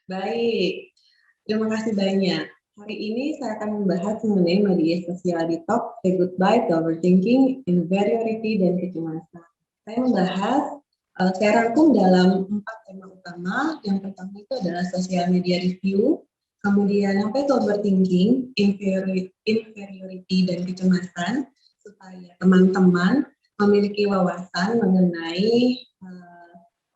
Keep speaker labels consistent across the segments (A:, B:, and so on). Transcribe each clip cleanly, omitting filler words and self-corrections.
A: Baik, terima kasih banyak. Hari ini saya akan membahas mengenai media sosial detox, say goodbye to overthinking, inferiority, dan kecemasan. Saya membahas, saya rangkum dalam 4 tema utama. Yang pertama itu adalah sosial media review, kemudian apa itu overthinking, inferiority, dan kecemasan, supaya teman-teman memiliki wawasan mengenai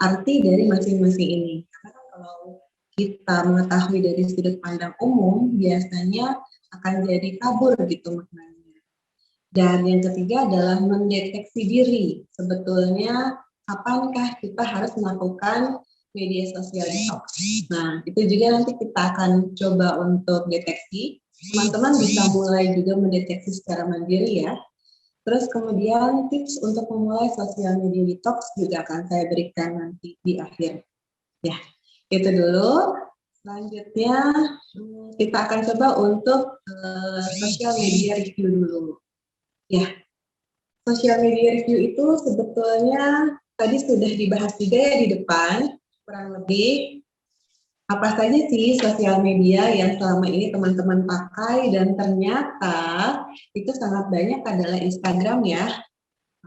A: arti dari masing-masing ini. Karena kalau kita mengetahui dari sudut pandang umum, biasanya akan jadi kabur gitu maknanya. Dan yang ketiga adalah mendeteksi diri. Sebetulnya kapankah kita harus melakukan media sosial detox? Nah, itu juga nanti kita akan coba untuk deteksi. Teman-teman bisa mulai juga mendeteksi secara mandiri ya. Terus kemudian tips untuk memulai sosial media detox juga akan saya berikan nanti di akhir. Ya, itu dulu. Selanjutnya kita akan coba untuk sosial media review dulu. Ya, sosial media review itu sebetulnya tadi sudah dibahas juga ya di depan, kurang lebih apa saja sih sosial media yang selama ini teman-teman pakai, dan ternyata itu sangat banyak adalah Instagram ya.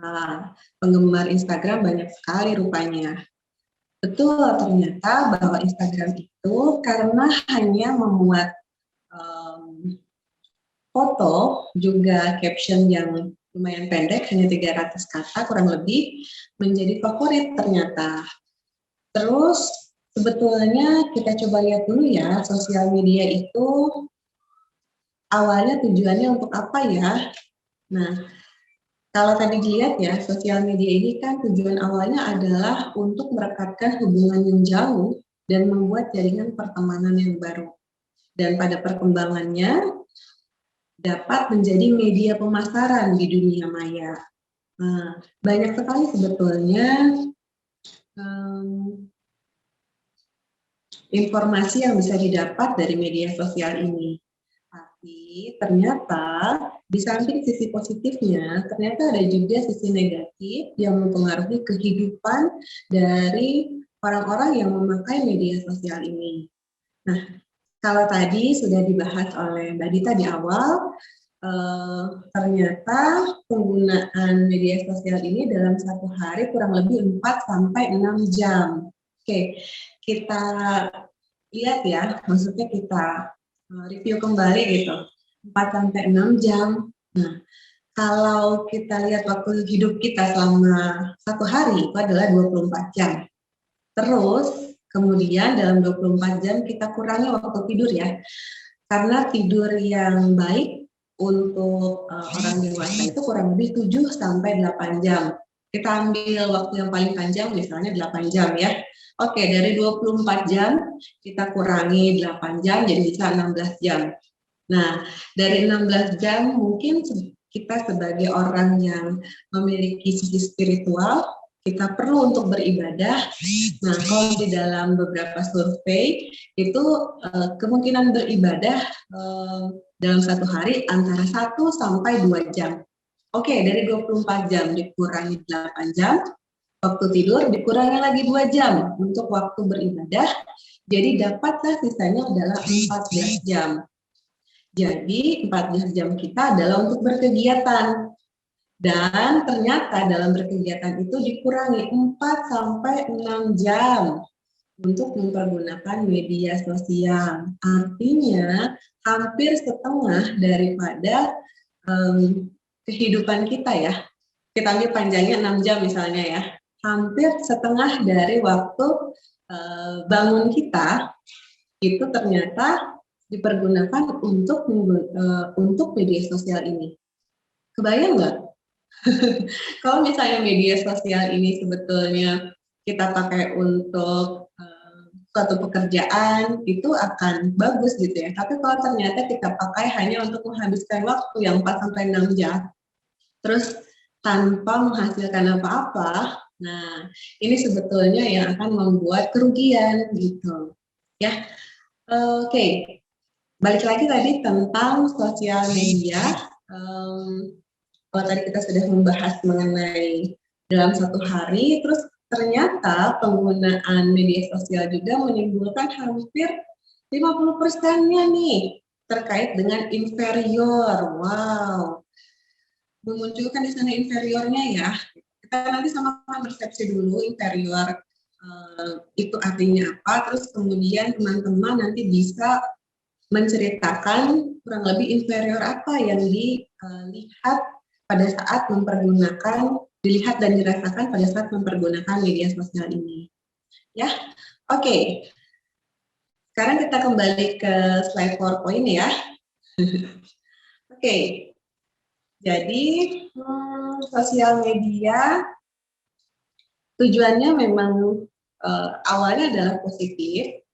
A: Nah, penggemar Instagram banyak sekali rupanya. Betul, ternyata bahwa Instagram itu karena hanya memuat foto, juga caption yang lumayan pendek, hanya 300 kata kurang lebih, menjadi favorit ternyata. Terus sebetulnya kita coba lihat dulu ya, sosial media itu awalnya tujuannya untuk apa ya? Nah, kalau tadi dilihat ya, sosial media ini kan tujuan awalnya adalah untuk merekatkan hubungan yang jauh dan membuat jaringan pertemanan yang baru. Dan pada perkembangannya dapat menjadi media pemasaran di dunia maya. Nah, banyak sekali sebetulnya informasi yang bisa didapat dari media sosial ini. Tapi ternyata di samping sisi positifnya, ternyata ada juga sisi negatif yang mempengaruhi kehidupan dari orang-orang yang memakai media sosial ini. Nah, kalau tadi sudah dibahas oleh Mbak Dita di awal, ternyata penggunaan media sosial ini dalam satu hari kurang lebih 4-6 jam. Oke, kita lihat ya, maksudnya kita review kembali gitu, 4-6 jam. Nah, kalau kita lihat waktu hidup kita selama satu hari itu adalah 24 jam. Terus kemudian dalam 24 jam kita kurangi waktu tidur ya. Karena tidur yang baik untuk orang dewasa itu kurang lebih 7-8 jam. Kita ambil waktu yang paling panjang misalnya 8 jam ya. Oke, dari 24 jam kita kurangi 8 jam jadi bisa 16 jam. Nah, dari 16 jam mungkin kita sebagai orang yang memiliki sisi spiritual, kita perlu untuk beribadah. Nah, kalau di dalam beberapa survei itu kemungkinan beribadah dalam satu hari antara 1-2 jam. Oke, dari 24 jam dikurangi 8 jam, waktu tidur dikurangi lagi 2 jam untuk waktu beribadah, jadi dapatlah sisanya adalah 14 jam. Jadi 14 jam kita adalah untuk berkegiatan. Dan ternyata dalam berkegiatan itu dikurangi 4-6 jam untuk mempergunakan media sosial. Artinya hampir setengah daripada kehidupan kita ya. Kita ambil panjangnya 6 jam misalnya ya. Hampir setengah dari waktu bangun kita itu ternyata dipergunakan untuk media sosial ini. Kebayang nggak? Kalau misalnya media sosial ini sebetulnya kita pakai untuk suatu pekerjaan, itu akan bagus gitu ya. Tapi kalau ternyata kita pakai hanya untuk menghabiskan waktu yang 4-6 jam, terus tanpa menghasilkan apa-apa, nah ini sebetulnya yang akan membuat kerugian gitu. Ya, oke. Balik lagi tadi tentang sosial media. Kalau tadi kita sudah membahas mengenai dalam satu hari, terus ternyata penggunaan media sosial juga menimbulkan hampir 50%-nya nih terkait dengan inferior. Wow, memunculkan di sana inferiornya ya. Kita nanti sama-sama persepsi dulu inferior itu artinya apa, terus kemudian teman-teman nanti bisa menceritakan kurang lebih inferior apa yang dilihat pada saat mempergunakan, dilihat dan dirasakan pada saat mempergunakan media sosial ini. Ya, oke. Sekarang kita kembali ke slide PowerPoint ya. Oke, jadi sosial media tujuannya memang awalnya adalah positif,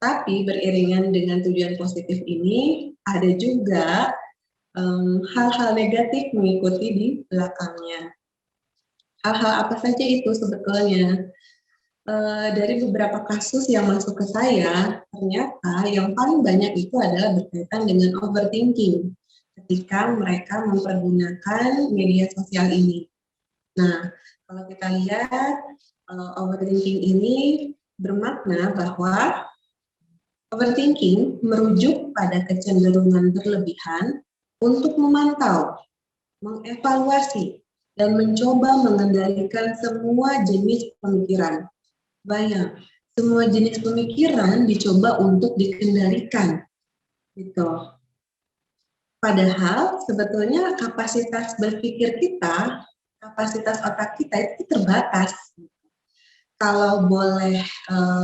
A: tapi beriringan dengan tujuan positif ini ada juga hal-hal negatif mengikuti di belakangnya. Hal-hal apa saja itu sebetulnya? Dari beberapa kasus yang masuk ke saya, ternyata yang paling banyak itu adalah berkaitan dengan overthinking ketika mereka mempergunakan media sosial ini. Nah, kalau kita lihat overthinking ini bermakna bahwa overthinking merujuk pada kecenderungan berlebihan untuk memantau, mengevaluasi, dan mencoba mengendalikan semua jenis pemikiran. Bayang, semua jenis pemikiran dicoba untuk dikendalikan, gitu. Padahal sebetulnya kapasitas berpikir kita, kapasitas otak kita itu terbatas. Kalau boleh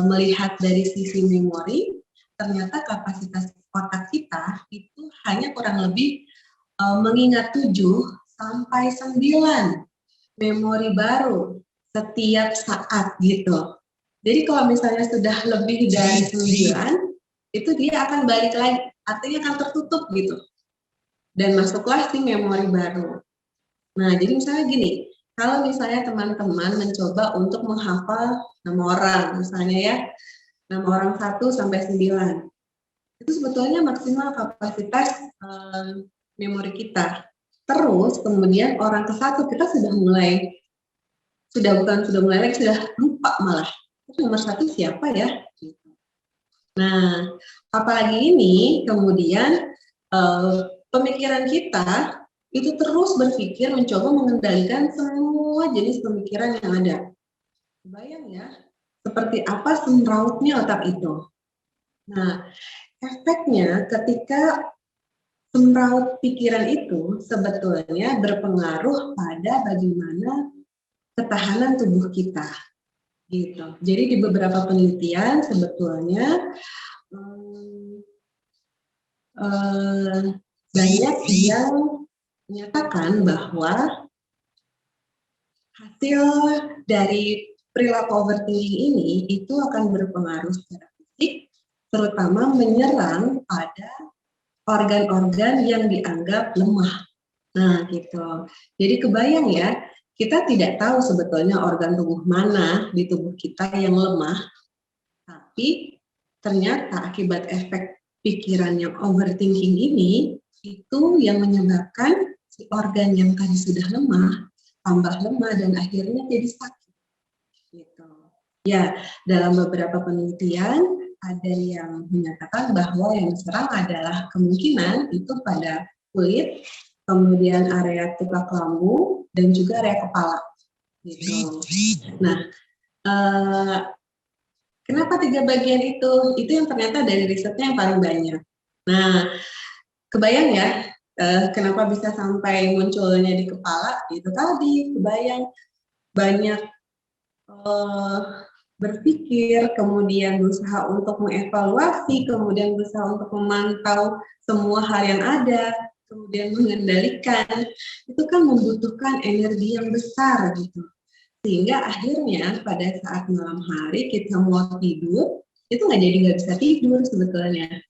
A: melihat dari sisi memori, ternyata kapasitas otak kita itu hanya kurang lebih mengingat 7 sampai 9 memori baru setiap saat gitu. Jadi kalau misalnya sudah lebih dari 9, itu dia akan balik lagi, artinya akan tertutup gitu. Dan masuklah si memori baru. Nah, jadi misalnya gini, kalau misalnya teman-teman mencoba untuk menghafal nama orang, misalnya ya, nama orang 1 sampai 9, itu sebetulnya maksimal kapasitas memori kita. Terus kemudian orang ke-1 kita sudah mulai lagi, sudah lupa malah. Itu nomor 1 siapa ya? Nah, apalagi ini kemudian pemikiran kita itu terus berpikir mencoba mengendalikan semua jenis pemikiran yang ada. Bayang ya, seperti apa semrautnya otak itu. Nah, efeknya ketika semraut pikiran itu sebetulnya berpengaruh pada bagaimana ketahanan tubuh kita. Gitu. Jadi di beberapa penelitian sebetulnya banyak yang menyatakan bahwa hasil dari perilaku overthinking ini itu akan berpengaruh secara fisik, terutama menyerang pada organ-organ yang dianggap lemah. Nah, gitu. Jadi kebayang ya, kita tidak tahu sebetulnya organ tubuh mana di tubuh kita yang lemah, tapi ternyata akibat efek pikiran yang overthinking ini, itu yang menyebabkan si organ yang tadi sudah lemah, tambah lemah dan akhirnya jadi sakit. Gitu. Ya, dalam beberapa penelitian ada yang menyatakan bahwa yang diserang adalah kemungkinan itu pada kulit, kemudian area tulang lambung, dan juga area kepala. Gitu. Nah, kenapa 3 bagian itu? Itu yang ternyata dari risetnya yang paling banyak. Nah, kebayang ya, kenapa bisa sampai munculnya di kepala? Itu tadi, kebayang banyak berpikir, kemudian berusaha untuk mengevaluasi, kemudian berusaha untuk memantau semua hal yang ada, kemudian mengendalikan, itu kan membutuhkan energi yang besar gitu. Sehingga akhirnya pada saat malam hari kita mau tidur, itu nggak bisa tidur sebetulnya.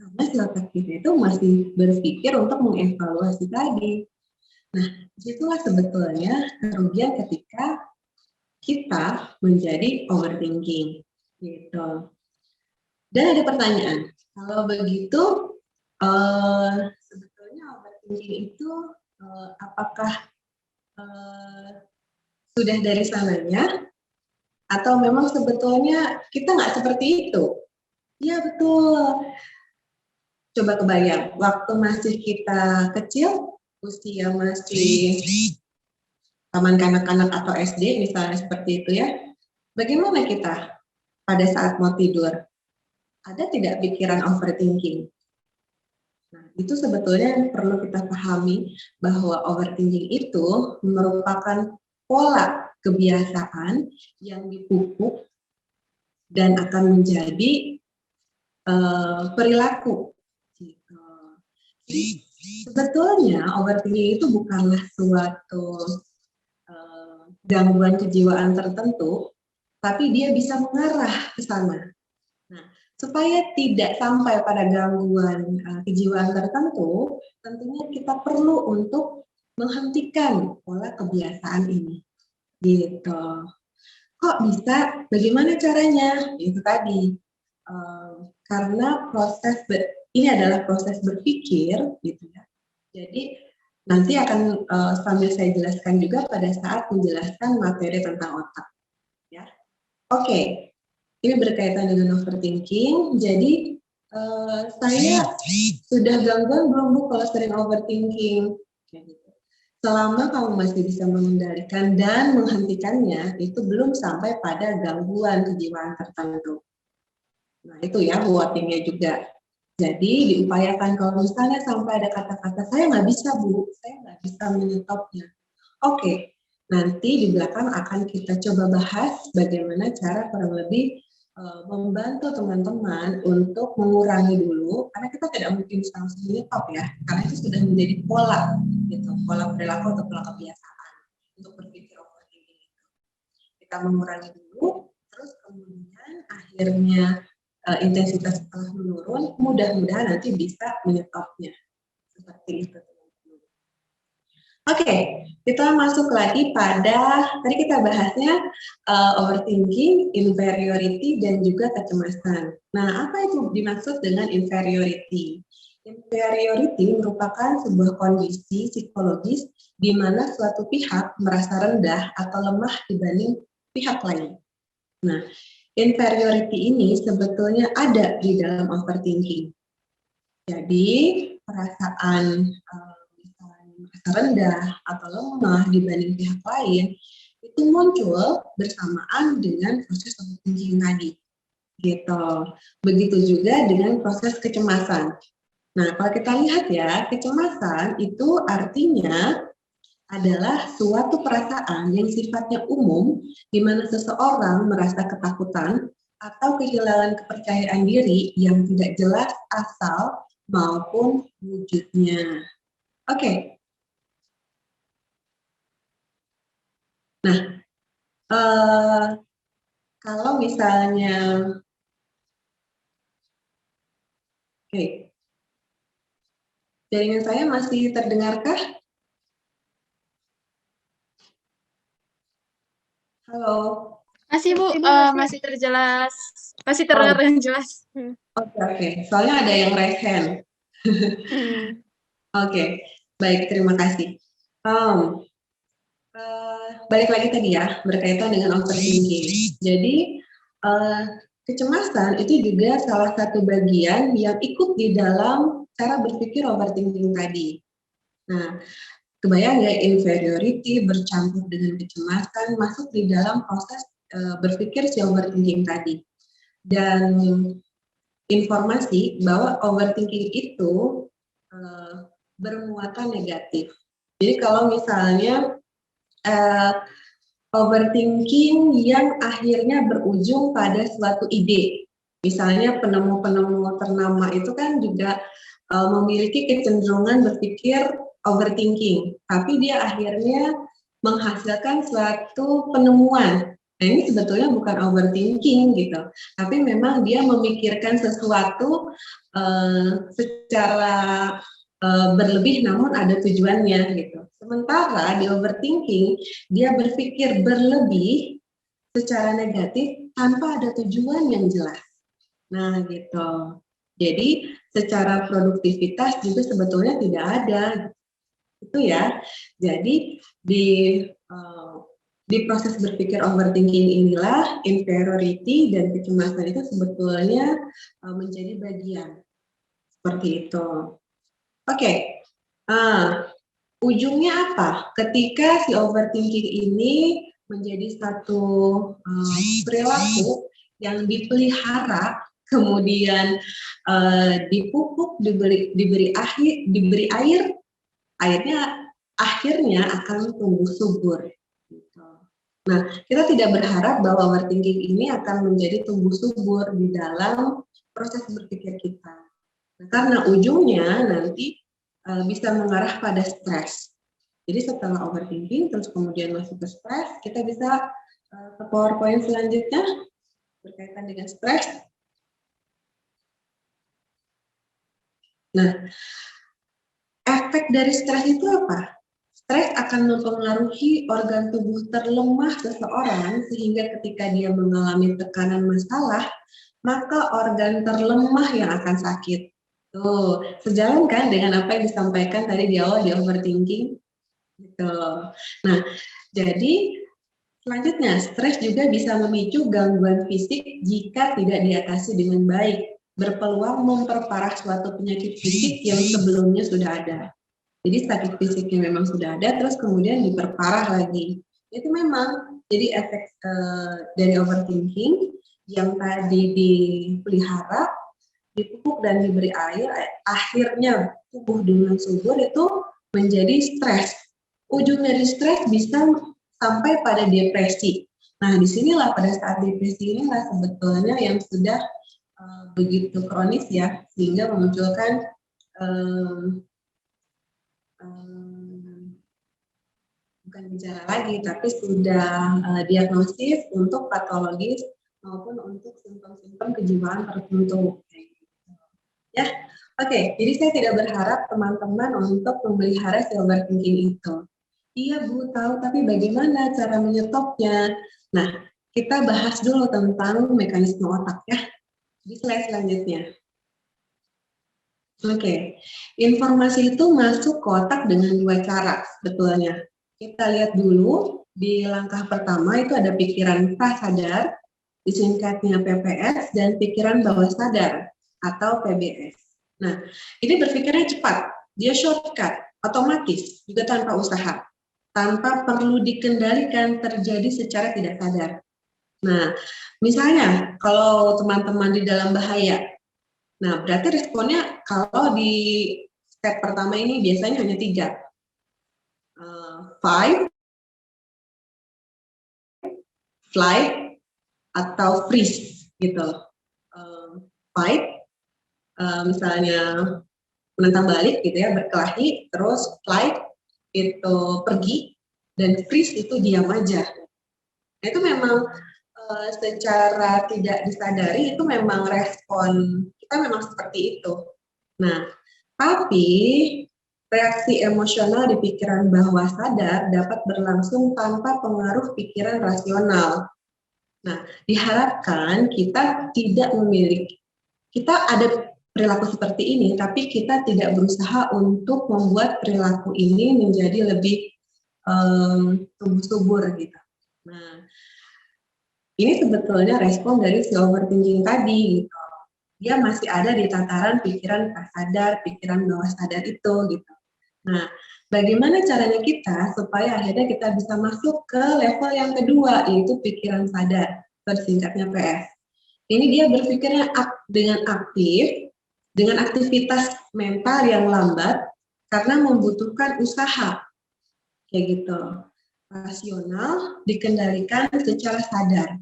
A: Karena si otak kita itu masih berpikir untuk mengevaluasi tadi. Nah, disitulah sebetulnya kerugian ketika kita menjadi overthinking gitu. Dan ada pertanyaan, kalau begitu sebetulnya overthinking itu apakah sudah dari sananya Atau memang sebetulnya kita nggak seperti itu? Ya betul. Coba kebayang, waktu masih kita kecil, usia masih taman kanak-kanak atau SD misalnya seperti itu ya, bagaimana kita pada saat mau tidur? Ada tidak pikiran overthinking? Nah, itu sebetulnya yang perlu kita pahami bahwa overthinking itu merupakan pola kebiasaan yang dipupuk dan akan menjadi perilaku. Jadi, sebetulnya overthinking itu bukanlah suatu gangguan kejiwaan tertentu, tapi dia bisa mengarah ke sana. Nah, supaya tidak sampai pada gangguan kejiwaan tertentu, tentunya kita perlu untuk menghentikan pola kebiasaan ini. Gitu. Kok bisa? Bagaimana caranya? Itu tadi. Karena ini adalah proses berpikir, gitu ya. Jadi nanti akan sambil saya jelaskan juga pada saat menjelaskan materi tentang otak. Ya, oke. Ini berkaitan dengan overthinking. Jadi saya sudah gangguan belum Bu kalau sering overthinking? Selama kamu masih bisa mengendalikan dan menghentikannya, itu belum sampai pada gangguan kejiwaan tertentu. Nah itu ya votingnya juga. Jadi diupayakan kalau misalnya sampai ada kata-kata saya nggak bisa Bu, saya nggak bisa menyetopnya. Oke, nanti di belakang akan kita coba bahas bagaimana cara kurang lebih membantu teman-teman untuk mengurangi dulu, karena kita tidak mungkin bisa langsung menyetop ya, karena itu sudah menjadi pola, gitu, pola perilaku atau pola kebiasaan untuk berpikir overthinking itu. Kita mengurangi dulu, terus kemudian akhirnya intensitas setelah menurun, mudah-mudahan nanti bisa menyetopnya. Seperti itu. Oke, kita masuk lagi pada, tadi kita bahasnya overthinking, inferiority, dan juga kecemasan. Nah, apa itu dimaksud dengan inferiority? Inferiority merupakan sebuah kondisi psikologis di mana suatu pihak merasa rendah atau lemah dibanding pihak lain. Nah, inferiority ini sebetulnya ada di dalam overthinking. Jadi, perasaan merasa rendah atau lemah dibanding pihak lain itu muncul bersamaan dengan proses overthinking tadi, gitu. Begitu juga dengan proses kecemasan. Nah, kalau kita lihat ya, kecemasan itu artinya adalah suatu perasaan yang sifatnya umum, di mana seseorang merasa ketakutan atau kehilangan kepercayaan diri yang tidak jelas asal maupun wujudnya. Oke. Nah, kalau misalnya, oke, jaringan saya masih terdengarkah? Halo.
B: Masih Bu, masih terjelas, masih terdengar dengan jelas.
A: Oke. Soalnya ada yang raise hand. Oke, baik, terima kasih. Balik lagi tadi ya, berkaitan dengan overthinking. Jadi, kecemasan itu juga salah satu bagian yang ikut di dalam cara berpikir overthinking tadi. Nah, kebayang ya, inferiority bercampur dengan kecemasan masuk di dalam proses berpikir si overthinking tadi. Dan informasi bahwa overthinking itu bermuatan negatif. Jadi kalau misalnya overthinking yang akhirnya berujung pada suatu ide, misalnya penemu-penemu ternama itu kan juga memiliki kecenderungan berpikir overthinking, tapi dia akhirnya menghasilkan suatu penemuan. Nah, ini sebetulnya bukan overthinking gitu, tapi memang dia memikirkan sesuatu secara berlebih namun ada tujuannya gitu. Sementara di overthinking dia berpikir berlebih secara negatif tanpa ada tujuan yang jelas. Nah gitu. Jadi secara produktivitas juga sebetulnya tidak ada. Itu ya. Jadi Di proses berpikir overthinking inilah inferiority dan kecemasan itu sebetulnya menjadi bagian seperti itu. Oke, ujungnya apa? Ketika si overthinking ini menjadi satu perilaku yang dipelihara, kemudian dipupuk, diberi air, akhirnya akan tumbuh subur. Nah, kita tidak berharap bahwa overthinking ini akan menjadi tumbuh subur di dalam proses berpikir kita. Nah, karena ujungnya nanti bisa mengarah pada stres. Jadi setelah overthinking, terus kemudian masuk ke stres, kita bisa ke PowerPoint selanjutnya berkaitan dengan stres. Nah, efek dari stres itu apa? Stres akan mempengaruhi organ tubuh terlemah seseorang sehingga ketika dia mengalami tekanan masalah, maka organ terlemah yang akan sakit. Tuh, sejalan kan dengan apa yang disampaikan tadi di awal di overthinking? Gitu. Nah, jadi selanjutnya stres juga bisa memicu gangguan fisik jika tidak diatasi dengan baik, berpeluang memperparah suatu penyakit fisik yang sebelumnya sudah ada. Jadi sakit fisiknya memang sudah ada, terus kemudian diperparah lagi. Itu memang jadi efek dari overthinking yang tadi dipelihara, dipupuk dan diberi air, akhirnya tubuh dengan subur itu menjadi stres. Ujung dari stres bisa sampai pada depresi. Nah, disinilah pada saat depresi inilah sebetulnya yang sudah begitu kronis ya, sehingga memunculkan bukan gejala lagi, tapi sudah diagnosis untuk patologis maupun untuk simptom-simptom kejiwaan tertentu. Ya, oke. Jadi saya tidak berharap teman-teman untuk memelihara si overthinking itu. Iya Bu, tahu, tapi bagaimana cara menyetopnya? Nah, kita bahas dulu tentang mekanisme otak ya, di slide selanjutnya. Oke, informasi itu masuk ke otak dengan dua cara sebetulnya. Kita lihat dulu di langkah pertama itu ada pikiran prasadar, disingkatnya PPS, dan pikiran bawah sadar atau PBS. Nah, ini berpikirnya cepat, dia shortcut, otomatis, juga tanpa usaha, tanpa perlu dikendalikan, terjadi secara tidak sadar. Nah, misalnya kalau teman-teman di dalam bahaya, nah, berarti responnya kalau di step pertama ini biasanya hanya 3. Fight, flight, atau freeze gitu. Fight, misalnya menentang balik gitu ya, berkelahi, terus flight itu pergi, dan freeze itu diam aja. Nah, itu memang secara tidak disadari itu memang respon kita memang seperti itu. Nah, tapi reaksi emosional di pikiran bawah sadar dapat berlangsung tanpa pengaruh pikiran rasional. Nah, diharapkan kita tidak memiliki, kita ada perilaku seperti ini, tapi kita tidak berusaha untuk membuat perilaku ini menjadi lebih tumbuh subur gitu. Nah, ini sebetulnya respon dari si overthinking tadi gitu. Dia masih ada di tataran pikiran prasadar, pikiran bawah sadar itu gitu. Nah, bagaimana caranya kita supaya akhirnya kita bisa masuk ke level yang kedua, yaitu pikiran sadar, singkatnya PS. Ini dia berpikirnya dengan aktif, dengan aktivitas mental yang lambat, karena membutuhkan usaha, kayak gitu. Rasional, dikendalikan secara sadar.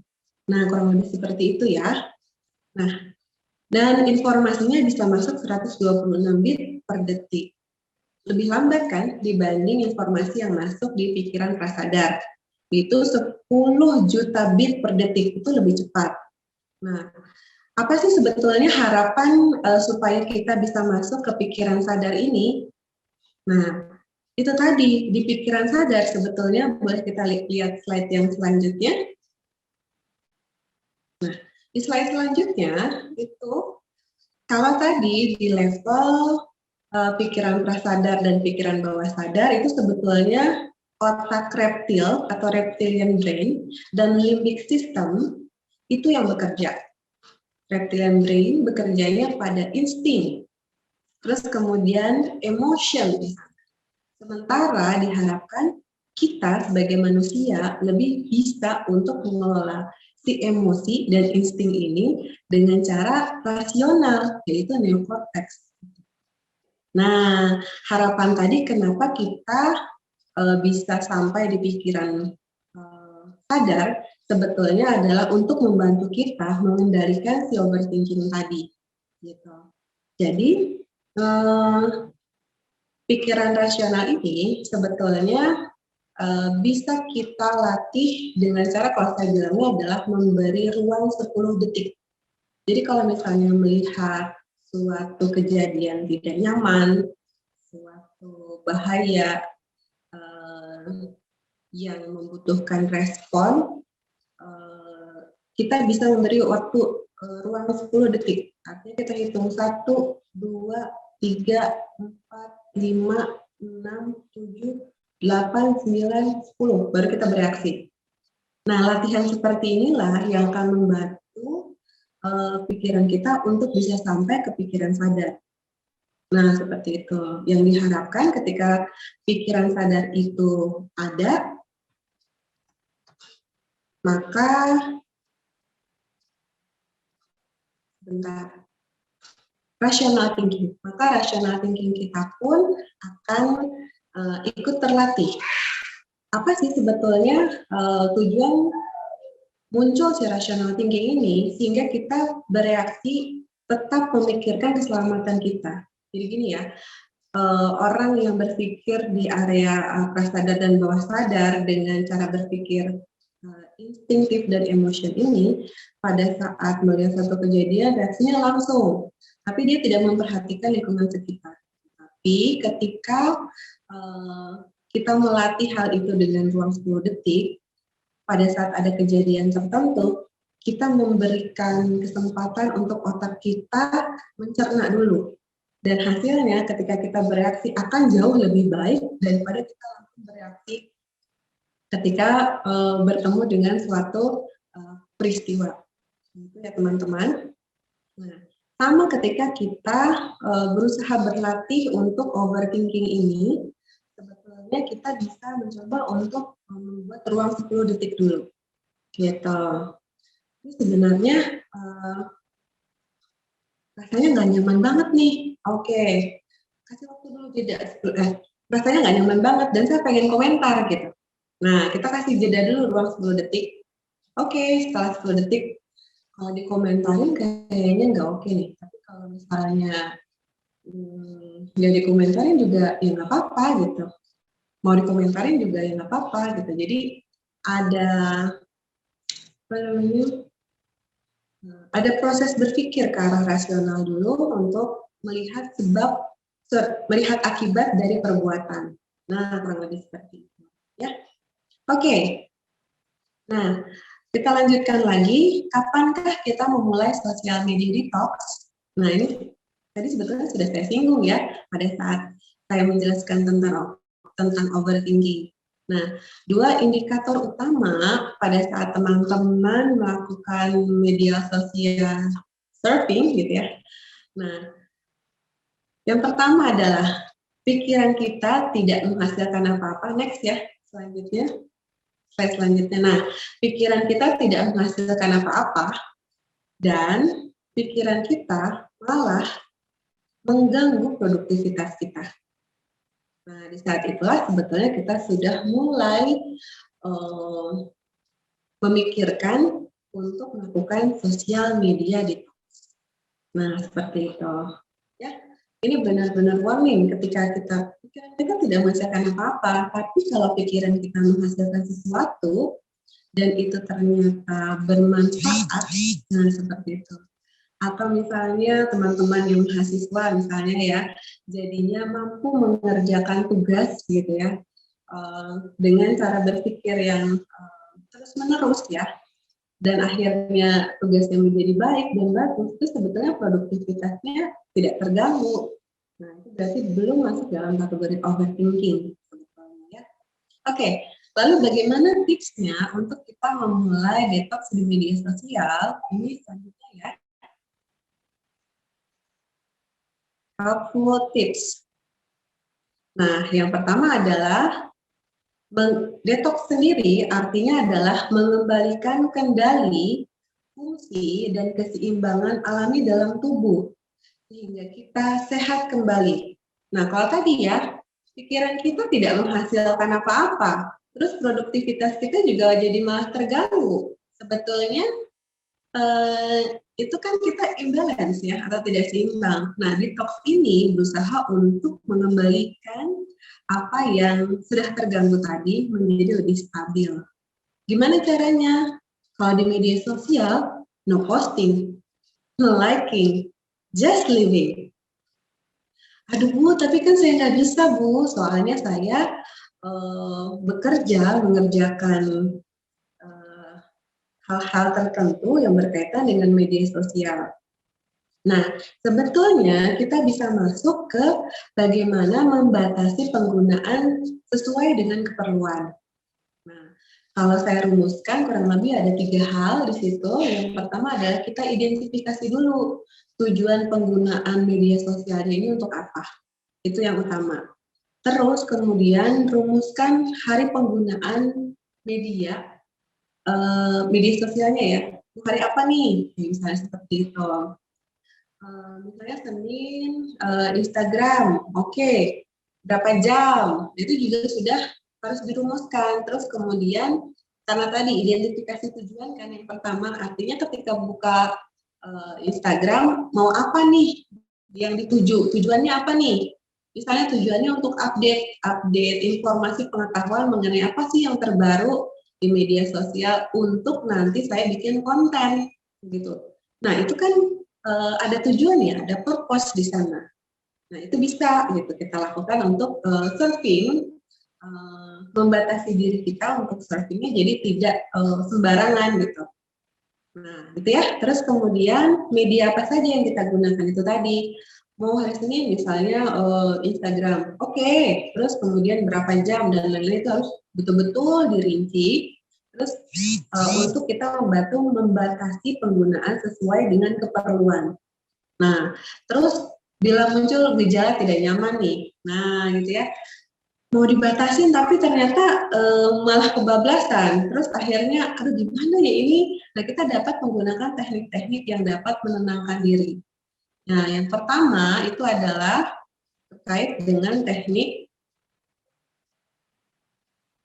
A: Nah, kurang lebih seperti itu ya. Nah, dan informasinya bisa masuk 126 bit per detik. Lebih lambat kan dibanding informasi yang masuk di pikiran prasadar. Itu 10 juta bit per detik, itu lebih cepat. Nah, apa sih sebetulnya harapan supaya kita bisa masuk ke pikiran sadar ini? Nah, itu tadi, di pikiran sadar sebetulnya, boleh kita lihat slide yang selanjutnya. Nah, di slide selanjutnya itu kalau tadi di level pikiran prasadar dan pikiran bawah sadar itu sebetulnya otak reptil atau reptilian brain dan limbic system itu yang bekerja. Reptilian brain bekerjanya pada insting, terus kemudian emotion. Sementara diharapkan kita sebagai manusia lebih bisa untuk mengelola si emosi dan insting ini dengan cara rasional, yaitu neokortex. Nah, harapan tadi kenapa kita bisa sampai di pikiran sadar sebetulnya adalah untuk membantu kita mengendalikan si overthinking tadi. Gitu. Jadi pikiran rasional ini sebetulnya bisa kita latih dengan cara, kalau saya bilangnya adalah memberi ruang 10 detik. Jadi kalau misalnya melihat suatu kejadian tidak nyaman, suatu bahaya yang membutuhkan respon, kita bisa memberi waktu ruang 10 detik. Artinya kita hitung 1, 2, 3, 4, 5, 6, 7, 8, 9, 10. Baru kita bereaksi. Nah, latihan seperti inilah yang akan membantu pikiran kita untuk bisa sampai ke pikiran sadar. Nah, seperti itu. Yang diharapkan ketika pikiran sadar itu ada, maka rational thinking kita pun akan ikut terlatih. Apa sih sebetulnya tujuan muncul si rational thinking ini, sehingga kita bereaksi tetap memikirkan keselamatan kita. Jadi gini ya, orang yang berpikir di area prasadar dan bawah sadar dengan cara berpikir instingtif dan emotion ini, pada saat melihat satu kejadian reaksinya langsung, tapi dia tidak memperhatikan lingkungan sekitar. Tapi ketika kita melatih hal itu dengan ruang 10 detik, pada saat ada kejadian tertentu, kita memberikan kesempatan untuk otak kita mencerna dulu. Dan hasilnya ketika kita bereaksi akan jauh lebih baik daripada kita langsung bereaksi ketika bertemu dengan suatu peristiwa. Itu ya teman-teman. Nah, sama ketika kita berusaha berlatih untuk overthinking ini, sebetulnya kita bisa mencoba untuk membuat ruang 10 detik dulu. Gitu. Ini sebenarnya rasanya nggak nyaman banget nih. Oke, kasih waktu dulu jeda. Rasanya nggak nyaman banget dan saya pengen komentar gitu. Nah, kita kasih jeda dulu ruang 10 detik. Oke, setelah 10 detik, kalau dikomentarin kayaknya nggak oke nih. Tapi kalau misalnya nggak dikomentarin juga ya nggak apa-apa gitu. Mau dikomentarin juga ya nggak apa-apa gitu. Jadi ada apa namanya? Ada proses berpikir ke arah rasional dulu untuk melihat melihat akibat dari perbuatan. Nah, kurang lebih seperti itu. Ya, oke. Nah, kita lanjutkan lagi. Kapankah kita memulai social media detox? Nah, ini tadi sebetulnya sudah saya singgung ya pada saat saya menjelaskan tentang overthinking. Nah, 2 indikator utama pada saat teman-teman melakukan media sosial surfing gitu ya. Nah, yang pertama adalah pikiran kita tidak menghasilkan apa-apa. Next ya, selanjutnya. Slide selanjutnya. Nah, pikiran kita tidak menghasilkan apa-apa dan pikiran kita malah mengganggu produktivitas kita. Nah, di saat itulah sebetulnya kita sudah mulai memikirkan untuk melakukan sosial media detox. Nah, seperti itu. Ya, ini benar-benar warning ketika pikiran kita tidak menghasilkan apa-apa, tapi kalau pikiran kita menghasilkan sesuatu dan itu ternyata bermanfaat, nah seperti itu. Atau misalnya teman-teman yang mahasiswa misalnya ya, jadinya mampu mengerjakan tugas gitu ya, dengan cara berpikir yang terus-menerus ya, dan akhirnya tugasnya menjadi baik dan bagus, itu sebetulnya produktivitasnya tidak terganggu. Nah, itu berarti belum masuk dalam kategori overthinking sebetulnya ya. Oke, lalu bagaimana tipsnya untuk kita memulai detox di media sosial? Ini selanjutnya ya, helpful tips. Nah, yang pertama adalah detox sendiri artinya adalah mengembalikan kendali, fungsi, dan keseimbangan alami dalam tubuh sehingga kita sehat kembali. Nah, kalau tadi ya, pikiran kita tidak menghasilkan apa-apa, terus produktivitas kita juga jadi malah terganggu. Sebetulnya itu kan kita imbalance ya, atau tidak seimbang. Nah, detox ini berusaha untuk mengembalikan apa yang sudah terganggu tadi menjadi lebih stabil. Gimana caranya? Kalau di media sosial, no posting, no liking, just living. Aduh Bu, tapi kan saya nggak bisa Bu, soalnya saya bekerja, mengerjakan hal-hal tertentu yang berkaitan dengan media sosial. Nah, sebetulnya kita bisa masuk ke bagaimana membatasi penggunaan sesuai dengan keperluan. Nah, kalau saya rumuskan kurang lebih ada 3 hal di situ. Yang pertama adalah kita identifikasi dulu tujuan penggunaan media sosialnya ini untuk apa. Itu yang utama. Terus kemudian rumuskan hari penggunaan media media sosialnya ya. Hari apa nih? Misalnya seperti itu. Misalnya Senin, Instagram, oke, berapa jam? Itu juga sudah harus dirumuskan. Terus kemudian karena tadi identifikasi tujuan kan yang pertama, artinya ketika buka Instagram mau apa nih yang dituju? Tujuannya apa nih? Misalnya tujuannya untuk update informasi pengetahuan mengenai apa sih yang terbaru di media sosial untuk nanti saya bikin konten gitu. Nah, itu kan ada tujuan ya, ada purpose di sana. Nah, itu bisa gitu kita lakukan untuk surfing, membatasi diri kita untuk surfingnya jadi tidak sembarangan gitu. Nah, gitu ya. Terus kemudian media apa saja yang kita gunakan itu tadi. Mau hari Senin misalnya Instagram, oke. Terus kemudian berapa jam dan lain-lain itu harus betul-betul dirinci. Terus untuk kita membatasi penggunaan sesuai dengan keperluan. Nah, terus bila muncul gejala tidak nyaman nih, nah gitu ya, mau dibatasin tapi ternyata malah kebablasan. Terus akhirnya, aduh gimana ya ini? Nah, kita dapat menggunakan teknik-teknik yang dapat menenangkan diri. Nah, yang pertama itu adalah terkait dengan teknik,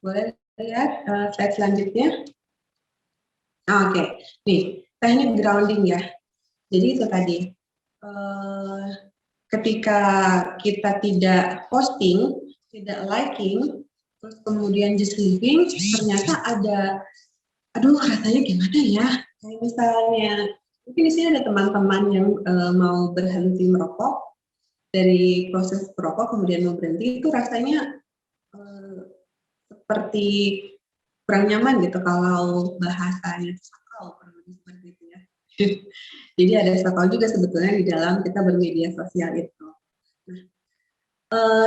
A: boleh lihat slide selanjutnya. Oke, nih teknik grounding ya. Jadi itu tadi, ketika kita tidak posting, tidak liking, terus kemudian just living, ternyata ada, aduh rasanya gimana ya? Kayak misalnya, mungkin di sini ada teman-teman yang mau berhenti merokok, dari proses merokok kemudian mau berhenti, itu rasanya seperti kurang nyaman gitu kalau bahasanya sakau, kurang lebih seperti itu ya. Jadi ada sakau juga sebetulnya di dalam kita bermedia sosial itu.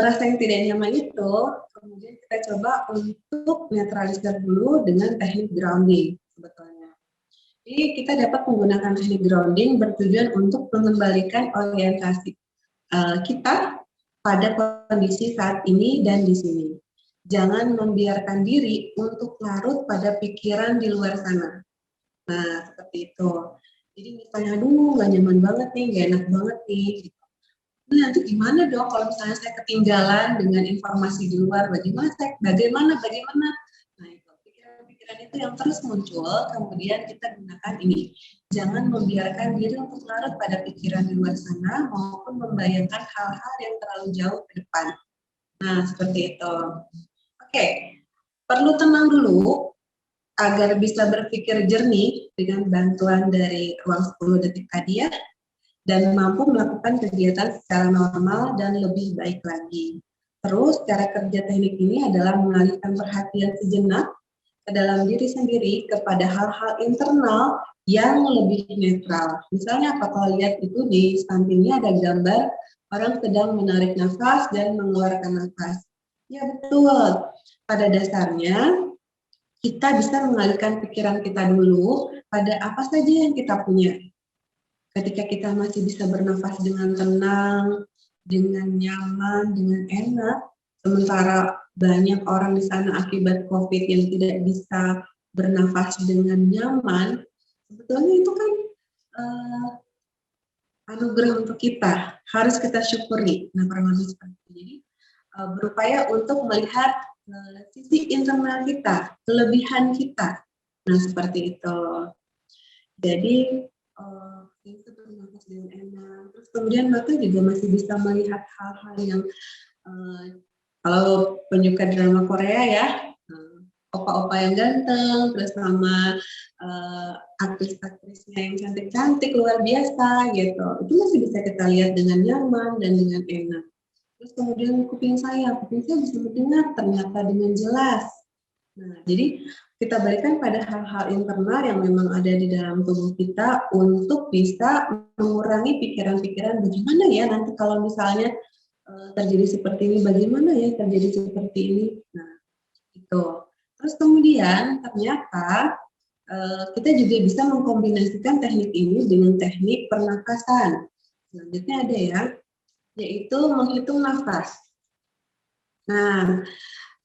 A: Rasa yang tidak nyaman itu kemudian kita coba untuk netralisir dulu dengan teknik grounding sebetulnya. Jadi kita dapat menggunakan teknik grounding bertujuan untuk mengembalikan orientasi kita pada kondisi saat ini dan di sini. Jangan membiarkan diri untuk larut pada pikiran di luar sana. Nah, seperti itu. Jadi misalnya, aduh nggak nyaman banget nih, nggak enak banget nih. Nanti gimana dong kalau misalnya saya ketinggalan dengan informasi di luar, bagaimana? Nah, itu pikiran-pikiran itu yang terus muncul, kemudian kita gunakan ini. Jangan membiarkan diri untuk larut pada pikiran di luar sana, maupun membayangkan hal-hal yang terlalu jauh ke depan. Nah, seperti itu. Oke, perlu tenang dulu, agar bisa berpikir jernih dengan bantuan dari ruang 10 detik tadi ya, dan mampu melakukan kegiatan secara normal dan lebih baik lagi. Terus cara kerja teknik ini adalah mengalihkan perhatian sejenak ke dalam diri sendiri kepada hal-hal internal yang lebih netral. Misalnya apa, kalau lihat itu di sampingnya ada gambar orang sedang menarik nafas dan mengeluarkan nafas. Ya betul, pada dasarnya kita bisa mengalihkan pikiran kita dulu pada apa saja yang kita punya. Ketika kita masih bisa bernafas dengan tenang, dengan nyaman, dengan enak, sementara banyak orang di sana akibat COVID yang tidak bisa bernafas dengan nyaman, sebetulnya itu kan anugerah untuk kita, harus kita syukuri. Nah, kurang lebih seperti itu. Jadi, berupaya untuk melihat sisi internal kita, kelebihan kita. Nah, seperti itu. Jadi, itu bernafas dengan enak. Terus kemudian mata juga masih bisa melihat hal-hal yang kalau penyuka drama Korea ya, opa-opa yang ganteng, terus sama aktris-aktrisnya yang cantik-cantik luar biasa gitu. Itu masih bisa kita lihat dengan nyaman dan dengan enak. Terus kemudian kuping saya bisa mendengar ternyata dengan jelas. Nah, jadi kita berikan pada hal-hal internal yang memang ada di dalam tubuh kita untuk bisa mengurangi pikiran-pikiran bagaimana ya nanti kalau misalnya terjadi seperti ini, bagaimana ya terjadi seperti ini. Nah, itu. Terus kemudian ternyata kita juga bisa mengkombinasikan teknik ini dengan teknik pernapasan. Selanjutnya ada ya, yaitu menghitung nafas. Nah,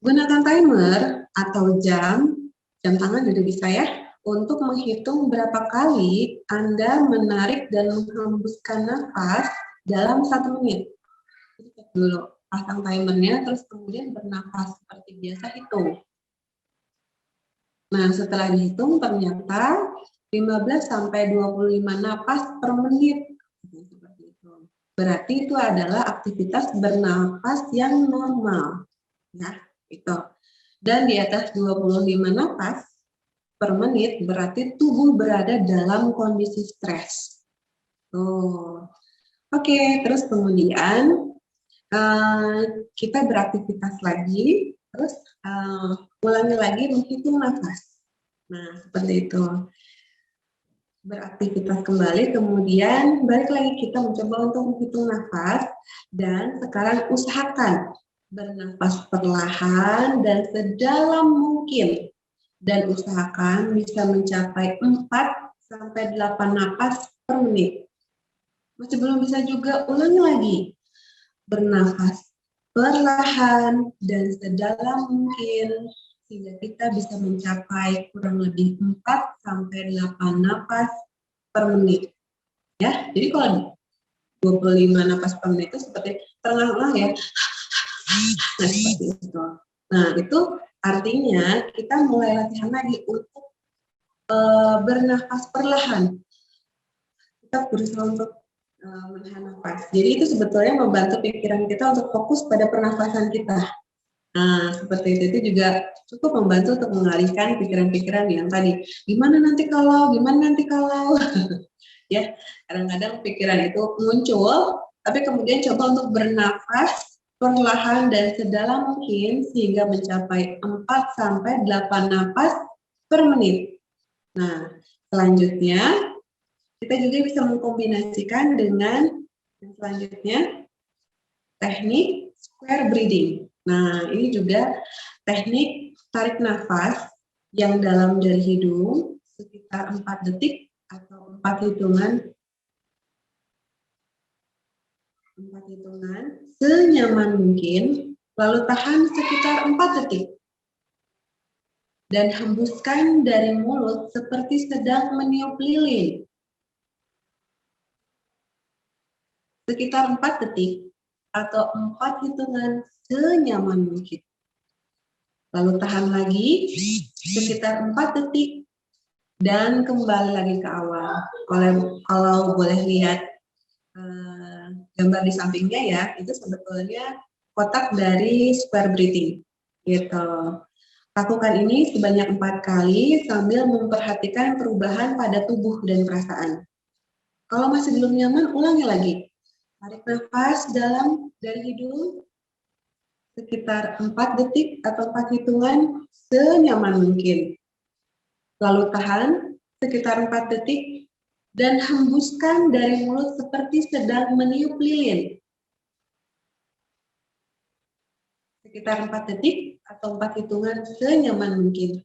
A: gunakan timer atau jam tangan juga bisa ya, untuk menghitung berapa kali Anda menarik dan menghembuskan nafas dalam 1 menit. Jadi cek dulu, pasang timernya, terus kemudian bernafas seperti biasa hitung. Nah, setelah dihitung ternyata 15-25 napas per menit. Seperti itu. Berarti itu adalah aktivitas bernapas yang normal. Ya, itu. Dan di atas 25 napas per menit berarti tubuh berada dalam kondisi stres. Oke, terus kemudian kita beraktivitas lagi, terus ulangi lagi menghitung nafas. Nah, seperti itu. Beraktivitas kembali, kemudian balik lagi kita mencoba untuk menghitung nafas, dan sekarang usahakan bernafas perlahan dan sedalam mungkin, dan usahakan bisa mencapai 4-8 napas per menit. Masih belum bisa juga, ulangi lagi. Bernafas perlahan dan sedalam mungkin sehingga kita bisa mencapai kurang lebih 4-8 napas per menit. Ya, jadi kalau 25 napas per menit itu seperti terengah-engah ya. Nah, seperti itu. Nah, itu artinya kita mulai latihan lagi untuk bernafas perlahan. Kita berusaha untuk menahan nafas. Jadi itu sebetulnya membantu pikiran kita untuk fokus pada pernafasan kita. Nah, seperti itu juga cukup membantu untuk mengalihkan pikiran-pikiran yang tadi. Gimana nanti kalau, ya, kadang-kadang pikiran itu muncul, tapi kemudian coba untuk bernafas perlahan dan sedalam mungkin sehingga mencapai 4-8 napas per menit. Nah, selanjutnya kita juga bisa mengkombinasikan dengan yang selanjutnya teknik square breathing. Nah, ini juga teknik tarik nafas yang dalam dari hidung sekitar 4 detik atau 4 hitungan senyaman mungkin, lalu tahan sekitar 4 detik. Dan hembuskan dari mulut seperti sedang meniup lilin. Sekitar 4 detik atau 4 hitungan senyaman mungkin. Lalu tahan lagi sekitar 4 detik dan kembali lagi ke awal. Kalau boleh lihat gambar di sampingnya ya, itu sebetulnya kotak dari square breathing. Gitu. Lakukan ini sebanyak 4 kali sambil memperhatikan perubahan pada tubuh dan perasaan. Kalau masih belum nyaman, ulangi lagi. Tarik nafas dalam dari hidung sekitar 4 detik atau 4 hitungan senyaman mungkin. Lalu tahan sekitar 4 detik dan hembuskan dari mulut seperti sedang meniup lilin. sekitar 4 detik atau 4 hitungan senyaman mungkin.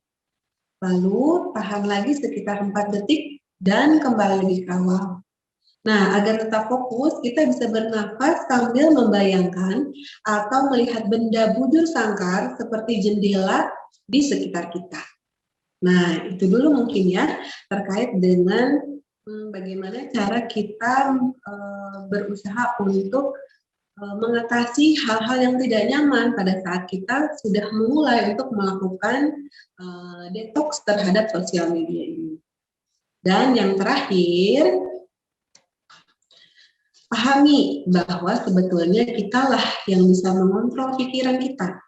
A: Lalu tahan lagi sekitar 4 detik dan kembali lagi ke awal. Nah, agar tetap fokus, kita bisa bernafas sambil membayangkan atau melihat benda bujur sangkar seperti jendela di sekitar kita. Nah, itu dulu mungkin ya, terkait dengan bagaimana cara kita berusaha untuk mengatasi hal-hal yang tidak nyaman pada saat kita sudah memulai untuk melakukan detox terhadap sosial media ini. Dan yang terakhir, pahami bahwa sebetulnya kitalah yang bisa mengontrol pikiran kita.